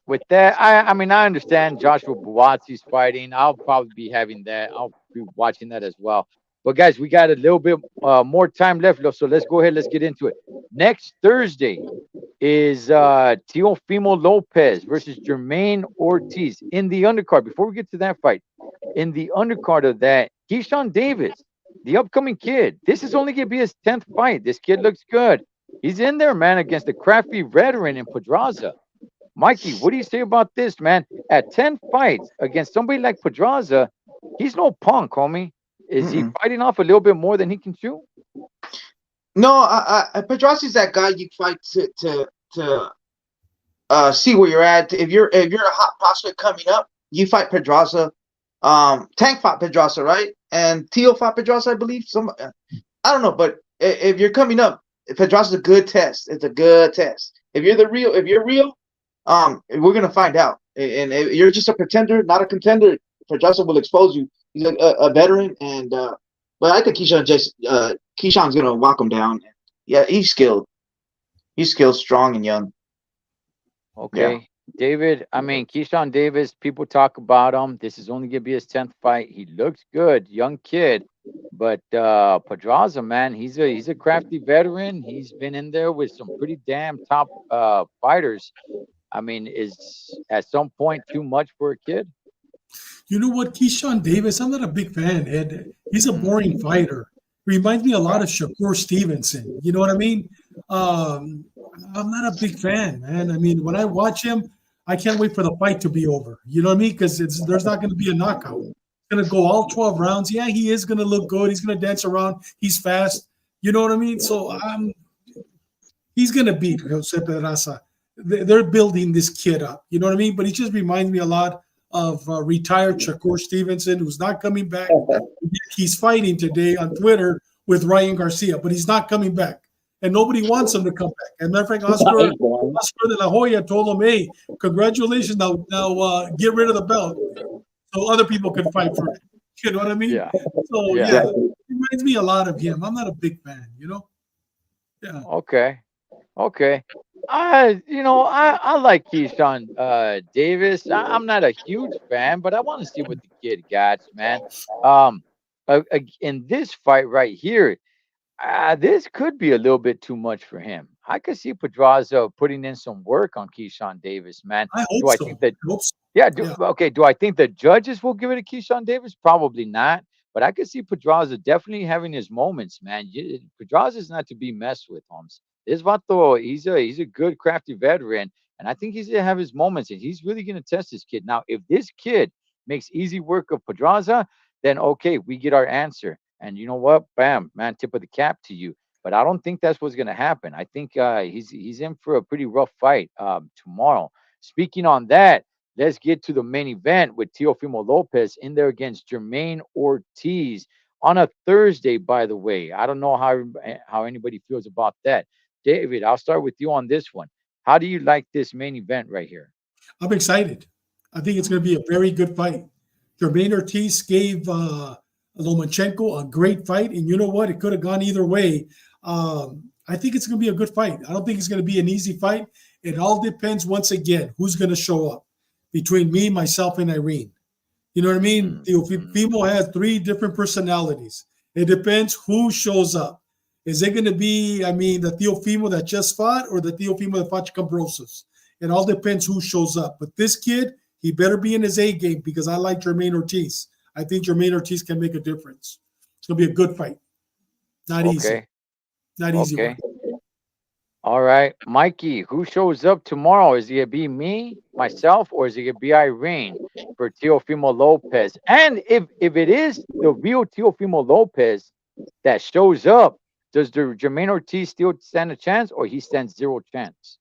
A: with that, I mean I understand Joshua Buatsi's fighting. I'll probably be having that. I'll be watching that as well. But guys, we got a little bit more time left, so let's go ahead. Let's get into it. Next Thursday is Teofimo Lopez versus Jermaine Ortiz in the undercard. Before we get to that fight, in the undercard of that, Keyshawn Davis, the upcoming kid. This is only gonna be his 10th fight. This kid looks good. He's in there, man, against the crafty veteran in Pedraza. Mikey, what do you say about this, man? At 10 fights against somebody like Pedraza, he's no punk, homie. Is he
B: Mm-mm.
A: fighting off a little bit more than he can chew?
B: No, Pedrassi's that guy you fight to see where you're at. If you're a hot prospect coming up, you fight Pedraza. Tank fought Pedraza, right? And Teo fought Pedraza, I believe. I don't know, but if you're coming up, Pedraza's a good test. It's a good test. If you're real, we're gonna find out. And if you're just a pretender, not a contender, Pedraza will expose you. He's a veteran, and but I think Keyshawn's gonna walk him down. Yeah, he's skilled. He's skilled, strong, and young. Yeah.
A: Okay. David, I mean, Keyshawn Davis, people talk about him. This is only going to be his 10th fight. He looks good, young kid. But Pedraza, man, he's a crafty veteran. He's been in there with some pretty damn top fighters. I mean, is at some point too much for a kid?
C: You know what, Keyshawn Davis? I'm not a big fan, Ed. He's a
A: Mm,
C: boring fighter. Reminds me a lot
A: okay.
C: of Shakur Stevenson. You know what I mean? Um, I'm not a big fan, man. I mean, when I watch him, I can't wait for the fight to be over. You know what I mean? Because there's not going to be a knockout. It's going to go all 12 rounds. Yeah, he is going to look good. He's going to dance around. He's fast. You know what I mean? So he's going to beat Jose Pedraza. They're building this kid up. You know what I mean? But he just reminds me a lot of retired Shakur Stevenson, who's not coming back. He's fighting today on Twitter with Ryan Garcia, but he's not coming back. And nobody wants him to come back. As a matter of fact, Oscar de la Hoya told him, hey, congratulations. Now get rid of the belt so other people can fight for it. You know what I mean?
A: Yeah.
C: So,
A: Yeah.
C: yeah, it reminds me a lot of him. I'm not a big fan, you know? Yeah.
A: Okay. Okay. I like Keyshawn Davis. I'm not a huge fan, but I want to see what the kid got, man. Um, in this fight right here, this could be a little bit too much for him. I could see Pedraza putting in some work on Keyshawn Davis, man.
C: I hope
A: Do I
C: so.
A: think that
C: I hope so.
A: yeah,
C: Yeah.
A: do I think the judges will give it to Keyshawn Davis? Probably not. But I could see Pedraza definitely having his moments, man. Pedraza is not to be messed with, Holmes. This Vato, he's a good, crafty veteran, and I think he's gonna have his moments, and he's really gonna test this kid. Now, if this kid makes easy work of Pedraza, then okay, we get our answer. And you know what? Bam, man, tip of the cap to you. But I don't think that's what's gonna happen. I think he's in for a pretty rough fight tomorrow. Speaking on that, let's get to the main event with Teofimo Lopez in there against Jermaine Ortiz on a Thursday. By the way, I don't know how anybody feels about that. David, I'll start with you on this one. How do you like this main event right here?
C: I'm excited. I think it's going to be a very good fight. Jermaine Ortiz gave Lomachenko a great fight, and you know what? It could have gone either way. I think it's going to be a good fight. I don't think it's going to be an easy fight. It all depends, once again, who's going to show up between me, myself, and Irene. You know what I mean?
A: Mm.
C: Teofimo has three different personalities. It depends who shows up. Is it going to be, I mean, the Teofimo that just fought or the Teofimo that fought Cambrosas? It all depends who shows up. But this kid, he better be in his A game because I like Jermaine Ortiz. I think Jermaine Ortiz can make a difference. It's going to be a good fight. Not easy.
A: Okay.
C: Not easy one.
A: Okay. All right, Mikey, who shows up tomorrow? Is it gonna be me, myself, or is it gonna be Irene for Teofimo Lopez? And if it is the real Teofimo Lopez that shows up, does the Jermaine Ortiz still stand a chance, or he stands zero chance?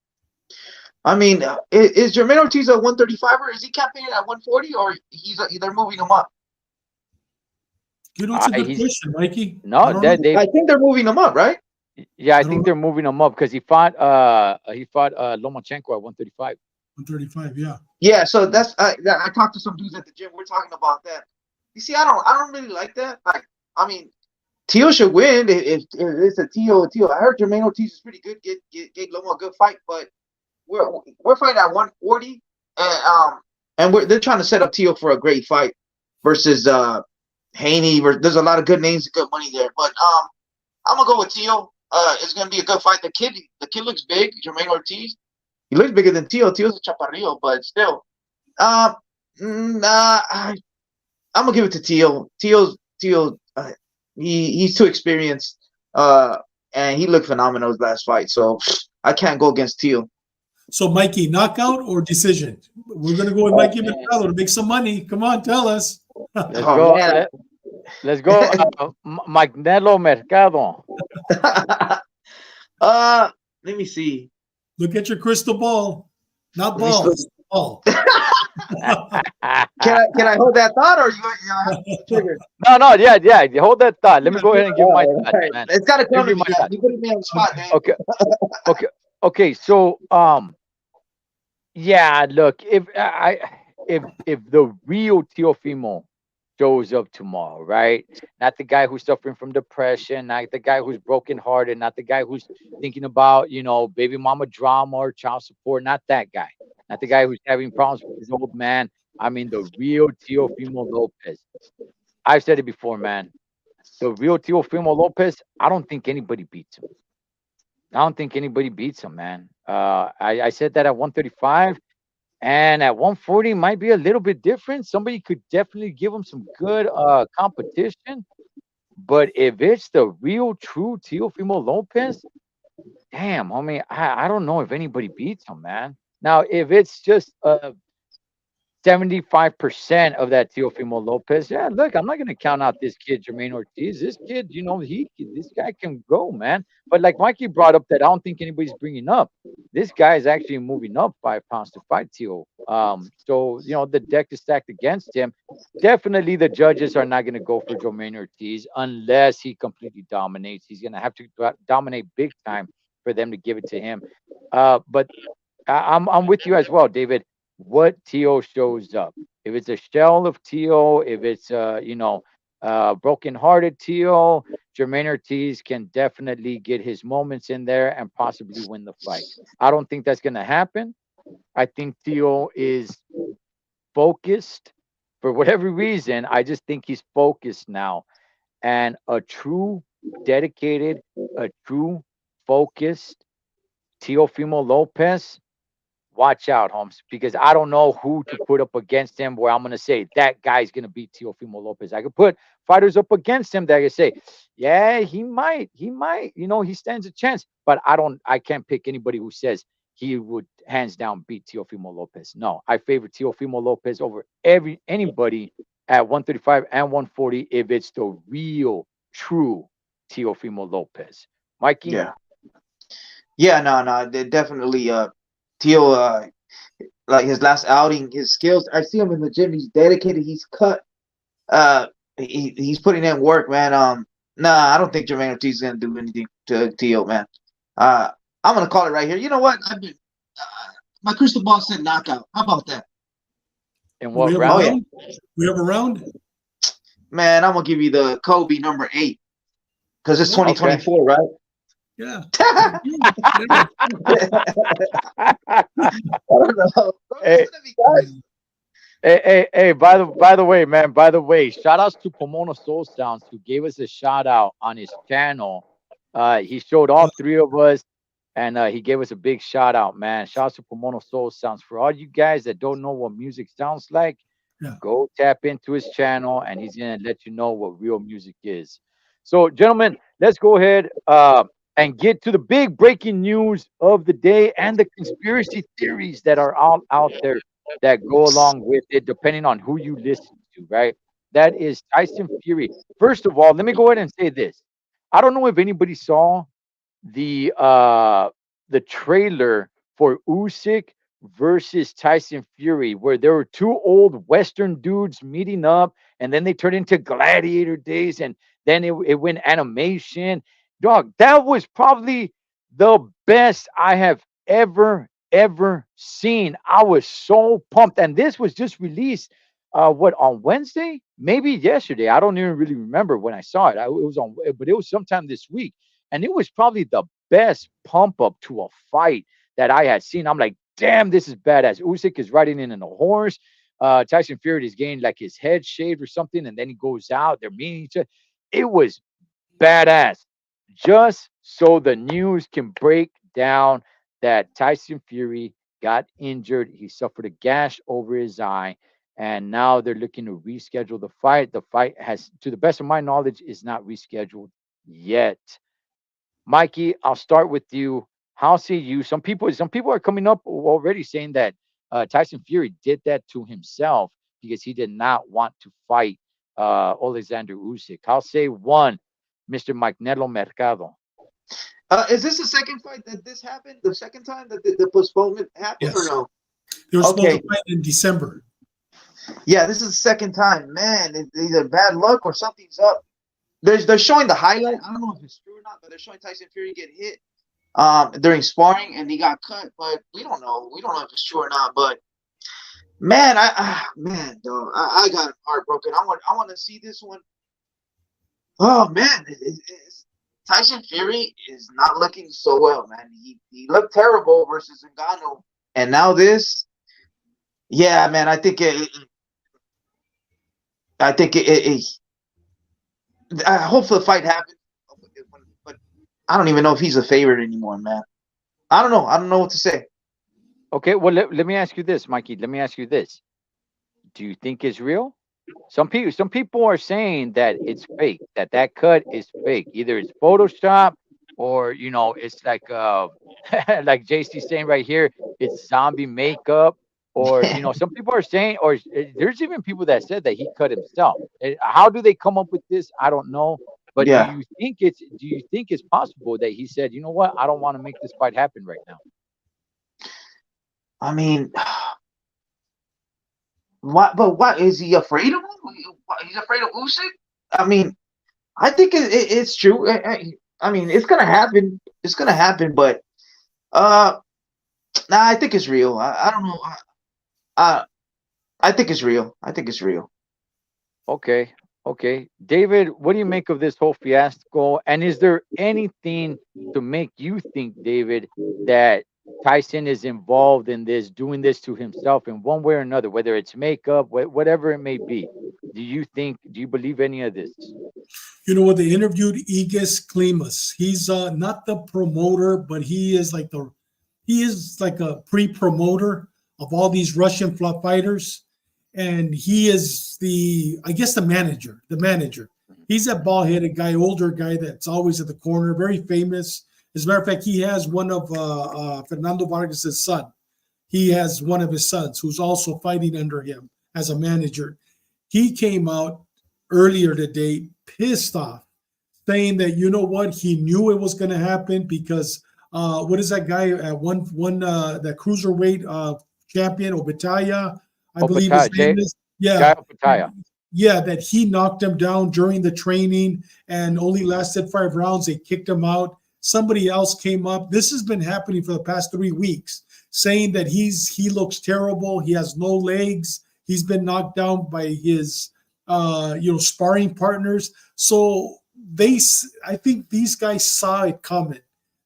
B: I mean, is Jermaine Ortiz at 135 or is he campaigning at 140 or they're moving him up?
C: You know, it's a good
A: He's
C: question, Mikey. I
A: no
C: don't
A: that
C: know.
A: they
B: I think they're moving him up, right?
A: yeah, I
C: I don't
A: think
C: know.
A: they're moving him up because he fought Lomachenko at 135.
C: 135, yeah.
B: Yeah. So that's I talked to some dudes at the gym. We're talking about that. You see, I don't really like that. Like, I mean, Tio should win if it's a Tio. I heard Jermaine Ortiz is pretty good. Get Loma a good fight, but we're fighting at 140, and they're trying to set up Tio for a great fight versus Haney. There's a lot of good names and good money there, but I'm gonna go with Tio. It's gonna be a good fight. The kid looks big. Jermaine Ortiz. He looks bigger than Tio. Tio's a chaparrillo, but still. Uh, I'm gonna give it to Tio. Tio. He's too experienced. And he looked phenomenal his last fight. So I can't go against Tio.
C: So, Mikey, knockout or decision? We're going to go with
A: Oh
C: Mikey
A: man,
C: Mercado to make some money. Come on, tell us.
A: let's
B: Oh
A: go.
B: man.
A: Let's go, Magnelo Mercado.
B: Let me see.
C: Look at your crystal ball. Not
B: Let me see.
C: balls, ball.
B: Can I hold that thought or you have to trigger?
A: No, no, yeah, yeah. You hold that thought. Let me go ahead and give my
B: All
A: thoughts,
B: right.
A: man.
B: It's got to
A: Let me
B: come to
A: give
B: me.
A: my
B: Man.
A: thoughts.
B: You put me on the spot, man.
A: Okay, okay, okay. So, yeah. Look, if the real Teofimo shows up tomorrow, right? Not the guy who's suffering from depression, not the guy who's brokenhearted, not the guy who's thinking about baby mama drama or child support. Not that guy. Not the guy who's having problems with his old man. I mean, the real Teofimo Lopez. I've said it before, man. The real Teofimo Lopez, I don't think anybody beats him. I don't think anybody beats him, man. I said that at 135 and at 140 might be a little bit different. Somebody could definitely give him some good competition. But if it's the real true Teofimo Lopez, damn, homie, I don't know if anybody beats him, man. Now, if it's just 75% of that Teofimo Lopez. Yeah, look, I'm not gonna count out this kid, Jermaine Ortiz. This kid, this guy can go, man. But like Mikey brought up that I don't think anybody's bringing up. This guy is actually moving up 5 pounds to fight Teo. So the deck is stacked against him. Definitely, the judges are not gonna go for Jermaine Ortiz unless he completely dominates. He's gonna have to dominate big time for them to give it to him. But I'm with you as well, David. What Tio shows up? If it's a shell of Tio, if it's broken-hearted Tio, Jermaine Ortiz can definitely get his moments in there and possibly win the fight. I don't think that's gonna happen. I think Tio is focused for whatever reason. I just think he's focused now, and a true dedicated, a true focused Teofimo Lopez, watch out, Holmes, because I don't know who to put up against him where I'm going to say that guy's going to beat Teofimo Lopez. I could put fighters up against him that I could say, yeah, he stands a chance, but I can't pick anybody who says he would hands down beat Teofimo Lopez. No, I favor Teofimo Lopez over anybody at 135 and 140 if it's the real true Teofimo Lopez. Mikey?
B: Yeah. Yeah, no, no, they definitely Teal like his last outing, his skills. I see him in the gym. He's dedicated. He's cut. He's putting in work, man. Nah, I don't think Jermaine Ortiz is gonna do anything to Teal, man. Uh, I'm gonna call it right here. You know what? My crystal ball said knockout. How about that?
A: In
C: We
A: what
C: have a
B: Oh
A: round?
B: yeah,
C: round. We have a round.
B: man. I'm gonna give you the Kobe number 8 because it's
C: Oh,
A: Okay.
B: 2024, right?
C: yeah.
B: I
C: Yeah.
B: don't know. Don't
A: Hey,
B: listen to me, guys.
A: hey, by the way, man, by the way, shout outs to Pomona Soul Sounds who gave us a shout out on his channel. He showed all three of us and he gave us a big shout out, man. Shout out to Pomona Soul Sounds. For all you guys that don't know what music sounds like,
C: Yeah.
A: go tap into his channel and he's gonna let you know what real music is. So, gentlemen, let's go ahead and get to the big breaking news of the day and the conspiracy theories that are all out there that go along with it, depending on who you listen to, right? That is Tyson Fury. First of all, let me go ahead and say this. I don't know if anybody saw the uh the trailer for Usyk versus Tyson Fury, where there were two old Western dudes meeting up, and then they turned into Gladiator days, and then it went animation. Dog, that was probably the best I have ever seen. I was so pumped, and this was just released. What on Wednesday? Maybe yesterday. I don't even really remember when I saw it. It was on, but it was sometime this week and it was probably the best pump up to a fight that I had seen. I'm like, damn, this is badass. Usyk is riding in on a horse. Tyson Fury is getting like his head shaved or something, and then he goes out. They're meeting each other. It was badass. Just so the news can break down that Tyson Fury got injured. He suffered a gash over his eye, and now they're looking to reschedule the fight. The fight has, to the best of my knowledge, is not rescheduled yet. Mikey, I'll start with you. How say you? Some people are coming up already saying that Tyson Fury did that to himself because he did not want to fight Alexander Usyk. I'll say one, Mr. Magnelo Mercado.
B: Is this the second fight that this happened? The second time that the postponement happened, or
C: Yes.
B: no?
C: They were supposed to
B: Okay.
C: fight in December.
B: Yeah, this is the second time. Man, it's either bad luck or something's up. They're showing the highlight. I don't know if it's true or not, but they're showing Tyson Fury get hit during sparring and he got cut, but we don't know. We don't know if it's true or not. But man, man, dog, I got heartbroken. I want to see this one. Oh man, Tyson Fury is not looking so well, man. He looked terrible versus Ngannou, and now this. Yeah, man, I think I hope the fight happens, but I don't even know if he's a favorite anymore, man. I don't know. I don't know what to say.
A: Okay, well let me ask you this, Mikey. Let me ask you this. Do you think it's real? Some people are saying that it's fake, that cut is fake. Either it's Photoshop or it's like like JC saying right here, it's zombie makeup. Or some people are saying, or there's even people that said that he cut himself. How do they come up with this? I don't know. But do
B: Yeah,
A: you think it's possible that he said, you know what, I don't want to make this fight happen right now?
B: I mean, what? But what is he afraid of him? He's afraid of Usyk. I mean, I think it's true. I mean, it's gonna happen. It's gonna happen. But uh, nah, I think it's real. I don't know. I I think it's real. I think it's real.
A: Okay. Okay. David, what do you make of this whole fiasco? And is there anything to make you think, David, that Tyson is involved in this, doing this to himself in one way or another, whether it's makeup, whatever it may be? Do you believe any of this?
C: You know what? They interviewed Igis Klimas. He's not the promoter, but he is like a pre-promoter of all these Russian fighters, and he is I guess the manager. The manager. He's that bald-headed guy, older guy that's always at the corner, very famous. As a matter of fact, he has one of Fernando Vargas's son. He has one of his sons who's also fighting under him as a manager. He came out earlier today pissed off saying that you know what, he knew it was going to happen because what is that guy at one that cruiserweight champion Obitaya, I believe his
A: Opataya,
C: name is.
A: Jai
C: Yeah,
A: Opataya.
C: yeah, that he knocked him down during the training and only lasted 5 rounds. They kicked him out. Somebody else came up. This has been happening for the past 3 weeks, saying that he looks terrible. He has no legs. He's been knocked down by his sparring partners. So I think these guys saw it coming.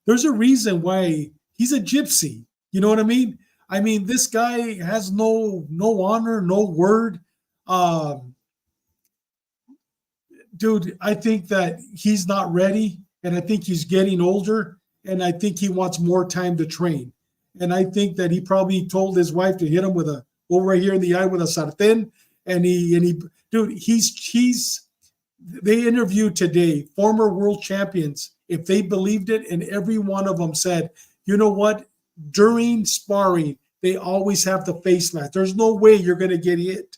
C: There's a reason why he's a gypsy. You know what I mean? I mean, this guy has no honor, no word. Um, Dude, I think that he's not ready, and I think he's getting older, and I think he wants more time to train. And I think that he probably told his wife to hit him with a over here in the eye with a sartén, dude, he's. They interviewed today former world champions if they believed it, and every one of them said, you know what, during sparring they always have the face mask. There's no way you're going to get hit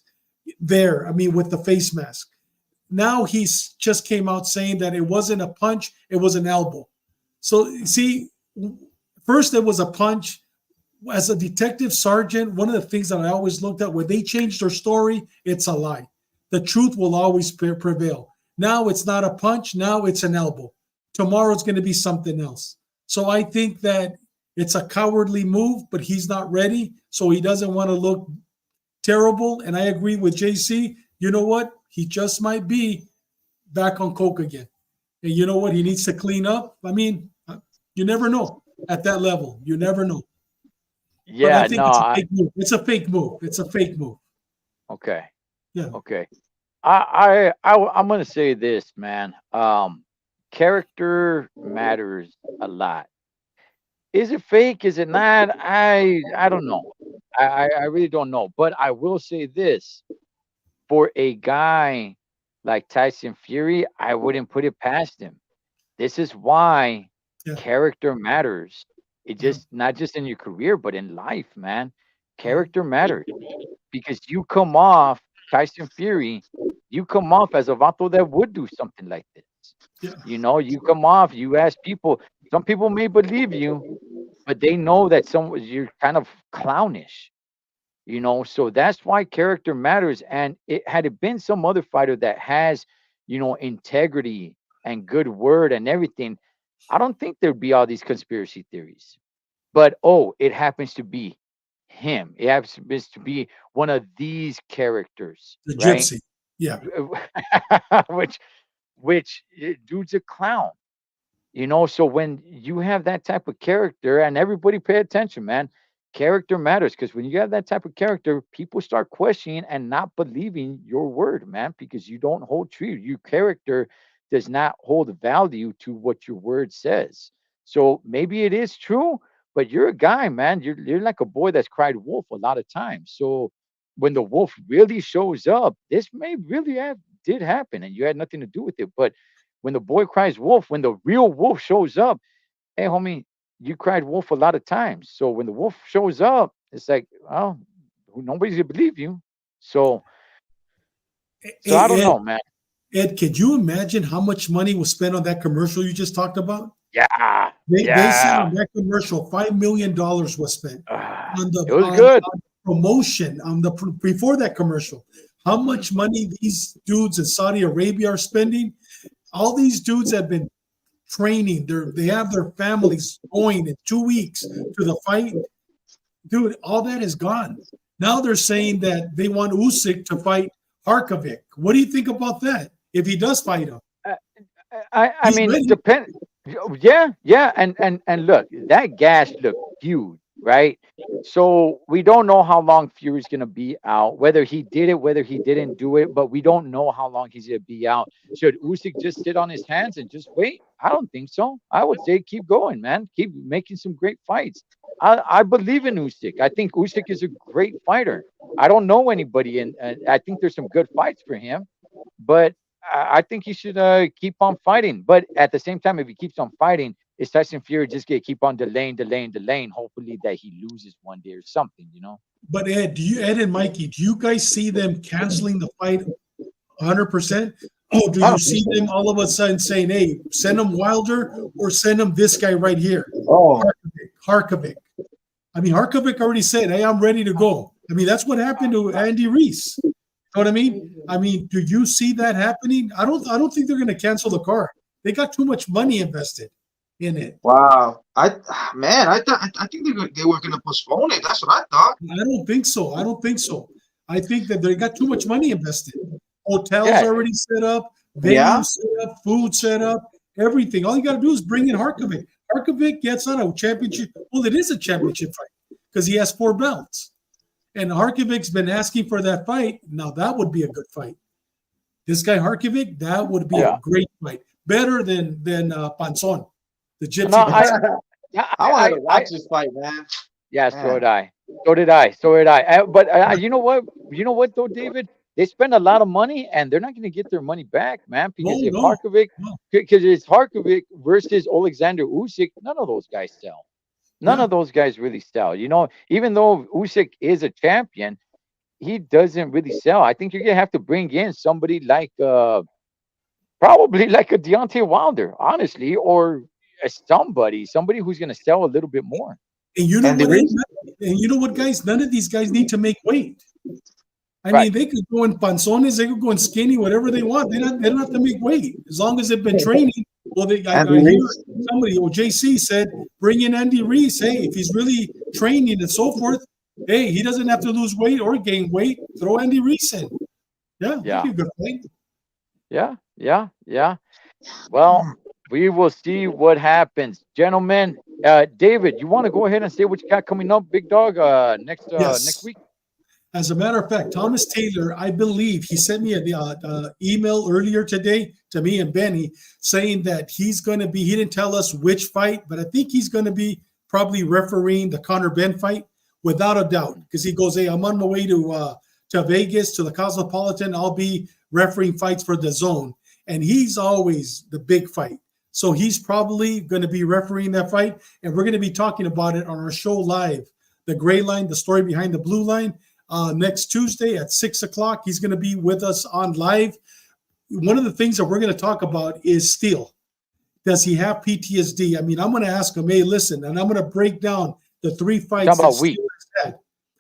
C: there. I mean, with the face mask. Now he's just came out saying that it wasn't a punch, it was an elbow. So see, first it was a punch. As a detective sergeant, one of the things that I always looked at when they changed their story, it's a lie. The truth will always prevail. Now it's not a punch, now it's an elbow. Tomorrow it's going to be something else. So I think that it's a cowardly move, but he's not ready, so he doesn't want to look terrible. And I agree with JC. You know what? He just might be back on coke again. And you know what? He needs to clean up. I mean, you never know at that level. You never know. But I
A: Yeah,
C: think
A: no,
C: it's a fake move. It's a fake move. It's a fake move.
A: okay,
C: Yeah.
A: okay. I'm gonna say this, man. Character matters a lot. Is it fake? Is it not? I don't know. I really don't know. But I will say this: for a guy like Tyson Fury, I wouldn't put it past him. This is why
C: Yeah.
A: character matters. It
C: Yeah.
A: just not just in your career, but in life, man.
C: Yeah.
A: Character matters because you come off Tyson Fury, you come off as a vato that would do something like this.
C: Yeah.
A: You come off. You ask people. Some people may believe you, but they know that you're kind of clownish. So that's why character matters. And it had it been some other fighter that has, integrity and good word and everything, I don't think there'd be all these conspiracy theories. But oh, it happens to be him. It happens to be one of these characters,
C: The
A: right?
C: gypsy. Yeah.
A: which dude's a clown. So when you have that type of character, and everybody pay attention, man, character matters because when you have that type of character, people start questioning and not believing your word, man, because you don't hold true. Your character does not hold value to what your word says. So maybe it is true, but you're a guy, man. You're like a boy that's cried wolf a lot of times. So when the wolf really shows up, this may really have did happen, and you had nothing to do with it. But when the boy cries wolf, when the real wolf shows up, hey, homie, you cried wolf a lot of times. So when the wolf shows up, it's like, well, nobody's gonna believe you. So, so I
C: Hey,
A: don't know, man.
C: Ed, could you imagine how much money was spent on that commercial you just talked about?
A: Yeah,
C: They said
A: yeah.
C: on that commercial, $5 million was spent on
A: It was good.
C: promotion on the before that commercial. How
A: Mhm.
C: much money these dudes in Saudi Arabia are spending? All these dudes have been training. They have their families going in 2 weeks to the fight. Dude, all that is gone. Now they're saying that they want Usyk to fight Harkovic. What do you think about that? If he does fight him,
A: Uh, I
C: he's
A: mean,
C: ready.
A: depend. Yeah, yeah, and look, that gash looked huge, right? So we don't know how long Fury's gonna be out, whether he did it, whether he didn't do it, but we don't know how long he's gonna be out. Should Usyk just sit on his hands and just wait? I don't think so. I would say keep going, man. Keep making some great fights. I believe in Usyk. I think Usyk is a great fighter. I don't know anybody, and I think there's some good fights for him, but I think he should keep on fighting. But at the same time, if he keeps on fighting, is Tyson Fury just gonna keep on delaying, hopefully that he loses one day or something?
C: But Ed and Mikey, do you guys see them canceling the fight 100%? Oh, do
B: I
C: you
B: don't think
C: see
B: so.
C: them all of a sudden saying, "Hey, send them Wilder or send them this guy right here,
B: Oh,
C: Harkovic"? I mean, Harkovic already said, "Hey, I'm ready to go." I mean, that's what happened to Andy Reese. You know what I mean? I mean, do you see that happening? I don't think they're going to cancel the card. They got too much money invested in it.
B: wow. Man, I think they were gonna postpone it. That's what I thought.
C: I don't think so. I don't think so. I think that they got too much money invested. Hotels
A: Yeah,
C: already set up,
B: Yeah.
C: venues set up, food set up, everything. All you got to do is bring in Harkovic. Harkovic gets on a championship. Well, it is a championship fight because he has 4 belts. And Harkovic's been asking for that fight. Now that would be a good fight. This guy Harkovic, that would be a
A: yeah.
C: great fight. Better than Panzon, the
A: No,
C: Gypsy Panzon.
A: yeah,
B: I wanted to watch this fight, man.
A: yeah. So
B: Man.
A: did I. So did I. So did I. But you know what? You know what though, David? They spend a lot of money, and they're not going to get their money back, man.
C: No,
A: Because if
C: no,
A: Harkovic,
C: no.
A: because it's Harkovic versus Alexander Usyk, none of those guys sell. None
C: Yeah.
A: of those guys really sell. You know, even though Usyk is a champion, he doesn't really sell. I think you're gonna have to bring in somebody like probably like a Deontay Wilder, honestly, or somebody who's gonna sell a little bit more.
C: And you know
B: And the
C: what? Ain't
B: reason,
C: and you know what, guys? None of these guys need to make weight. I
A: Right.
C: mean, they could go in panzones, they could go in skinny, whatever they want. They don't have to make weight as long as they've been training. Well,
B: and
C: I
B: the
C: hear
B: reason,
C: somebody, or JC said, bring in Andy Reese. Hey, if he's really training and so forth, hey, he doesn't have to lose weight or gain weight. Throw Andy Reese in. Yeah, that'd
A: Yeah.
C: be a good thing.
A: Yeah. Yeah. Yeah. Well, we will see what happens, gentlemen. David, you want to go ahead and say what you got coming up, big dog? Next
C: Yes.
A: week.
C: As a matter of fact, Thomas Taylor, I believe he sent me an email earlier today to me and Benny saying that he's going to be, he didn't tell us which fight, but I think he's going to be probably refereeing the Conor Ben fight without a doubt. Because he goes, hey, I'm on my way to Vegas, to the Cosmopolitan. I'll be refereeing fights for the zone. And he's always the big fight. So he's probably going to be refereeing that fight. And we're going to be talking about it on our show live. The gray line, the story behind the blue line. Next Tuesday at 6 o'clock. He's going to be with us on live. One of the things that we're going to talk about is Steele. Does he have PTSD? I mean, I'm going to ask him, hey, listen, and I'm going to break down the 3 fights
A: Talking
C: that
A: about
C: Steele
A: week.
C: has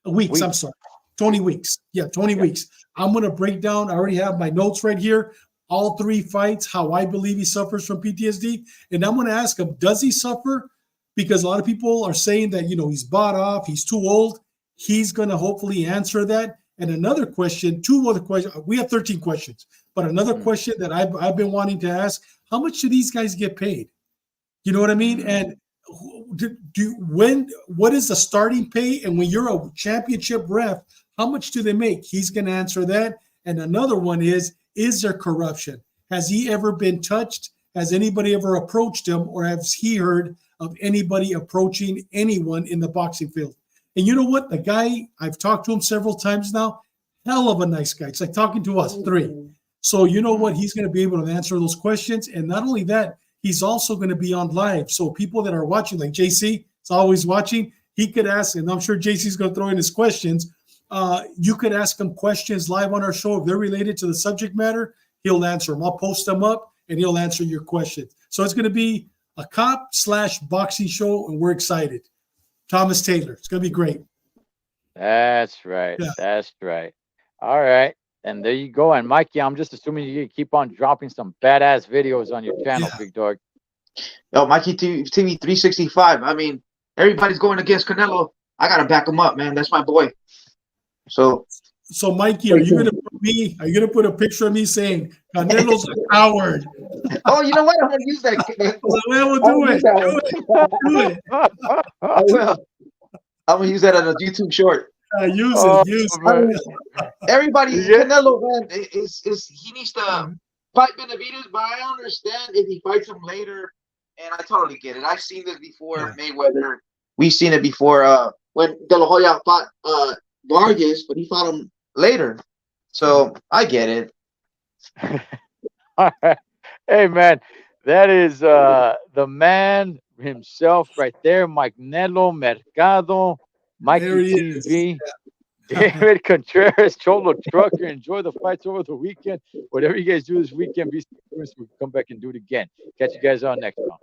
C: had. Weeks, I'm
A: Week.
C: sorry. Tony Weeks. Yeah, Tony
A: Yeah.
C: Weeks. I'm going to break down, I already have my notes right here, all 3 fights, how I believe he suffers from PTSD. And I'm going to ask him, does he suffer? Because a lot of people are saying that, he's bought off, he's too old. He's going to hopefully answer that. And another question, 2 other questions. We have 13 questions, but another
A: Mm,
C: question that I've been wanting to ask: how much do these guys get paid? You know what I mean?
A: mm.
C: And what is the starting pay? And when you're a championship ref, how much do they make? He's going to answer that. And another one is there corruption? Has he ever been touched? Has anybody ever approached him, or has he heard of anybody approaching anyone in the boxing field? And you know what? The guy, I've talked to him several times now, hell of a nice guy. It's like talking to us 3. So you know what? He's going to be able to answer those questions. And not only that, he's also going to be on live. So people that are watching, like JC, is always watching, he could ask, and I'm sure JC's going to throw in his questions. You could ask him questions live on our show. If they're related to the subject matter, he'll answer them. I'll post them up and he'll answer your questions. So it's going to be a cop/boxing show, and we're excited. Thomas Taylor. It's going to be great.
A: That's right.
C: Yeah.
A: That's right. All right. And there you go. And Mikey, I'm just assuming you keep on dropping some badass videos on your channel,
C: Yeah.
A: big dog.
B: yo, Mikey TV 365. I mean, everybody's going against Canelo. I gotta back him up, man. That's my boy. So
C: So, Mikey, are you going to are you going to put a picture of me saying Canelo's a coward?
B: oh, you know what? I'm gonna use that.
C: Well, we'll
B: I'm
C: do
B: gonna
C: it.
B: use that
C: Do
B: one.
C: it. Do it.
B: I will. I'm gonna use that as a YouTube short.
C: Use
A: Oh,
C: it. Use
B: I
A: man.
B: mean, everybody,
A: Yeah.
B: Canelo, man, is he needs to fight Benavidez, but I understand if he fights him later, and I totally get it. I've seen this before, Mayweather. We've seen it before when De La Hoya fought Vargas, but he fought him later. So I get it.
A: All right. Hey, man, that is the man himself right there, Mike Nello Mercado,
C: There
A: Mikey
C: he is.
A: TV. David Contreras, Cholo Trucker. Enjoy the fights over the weekend. Whatever you guys do this weekend, be safe. We can come back and do it again. Catch you guys on next one.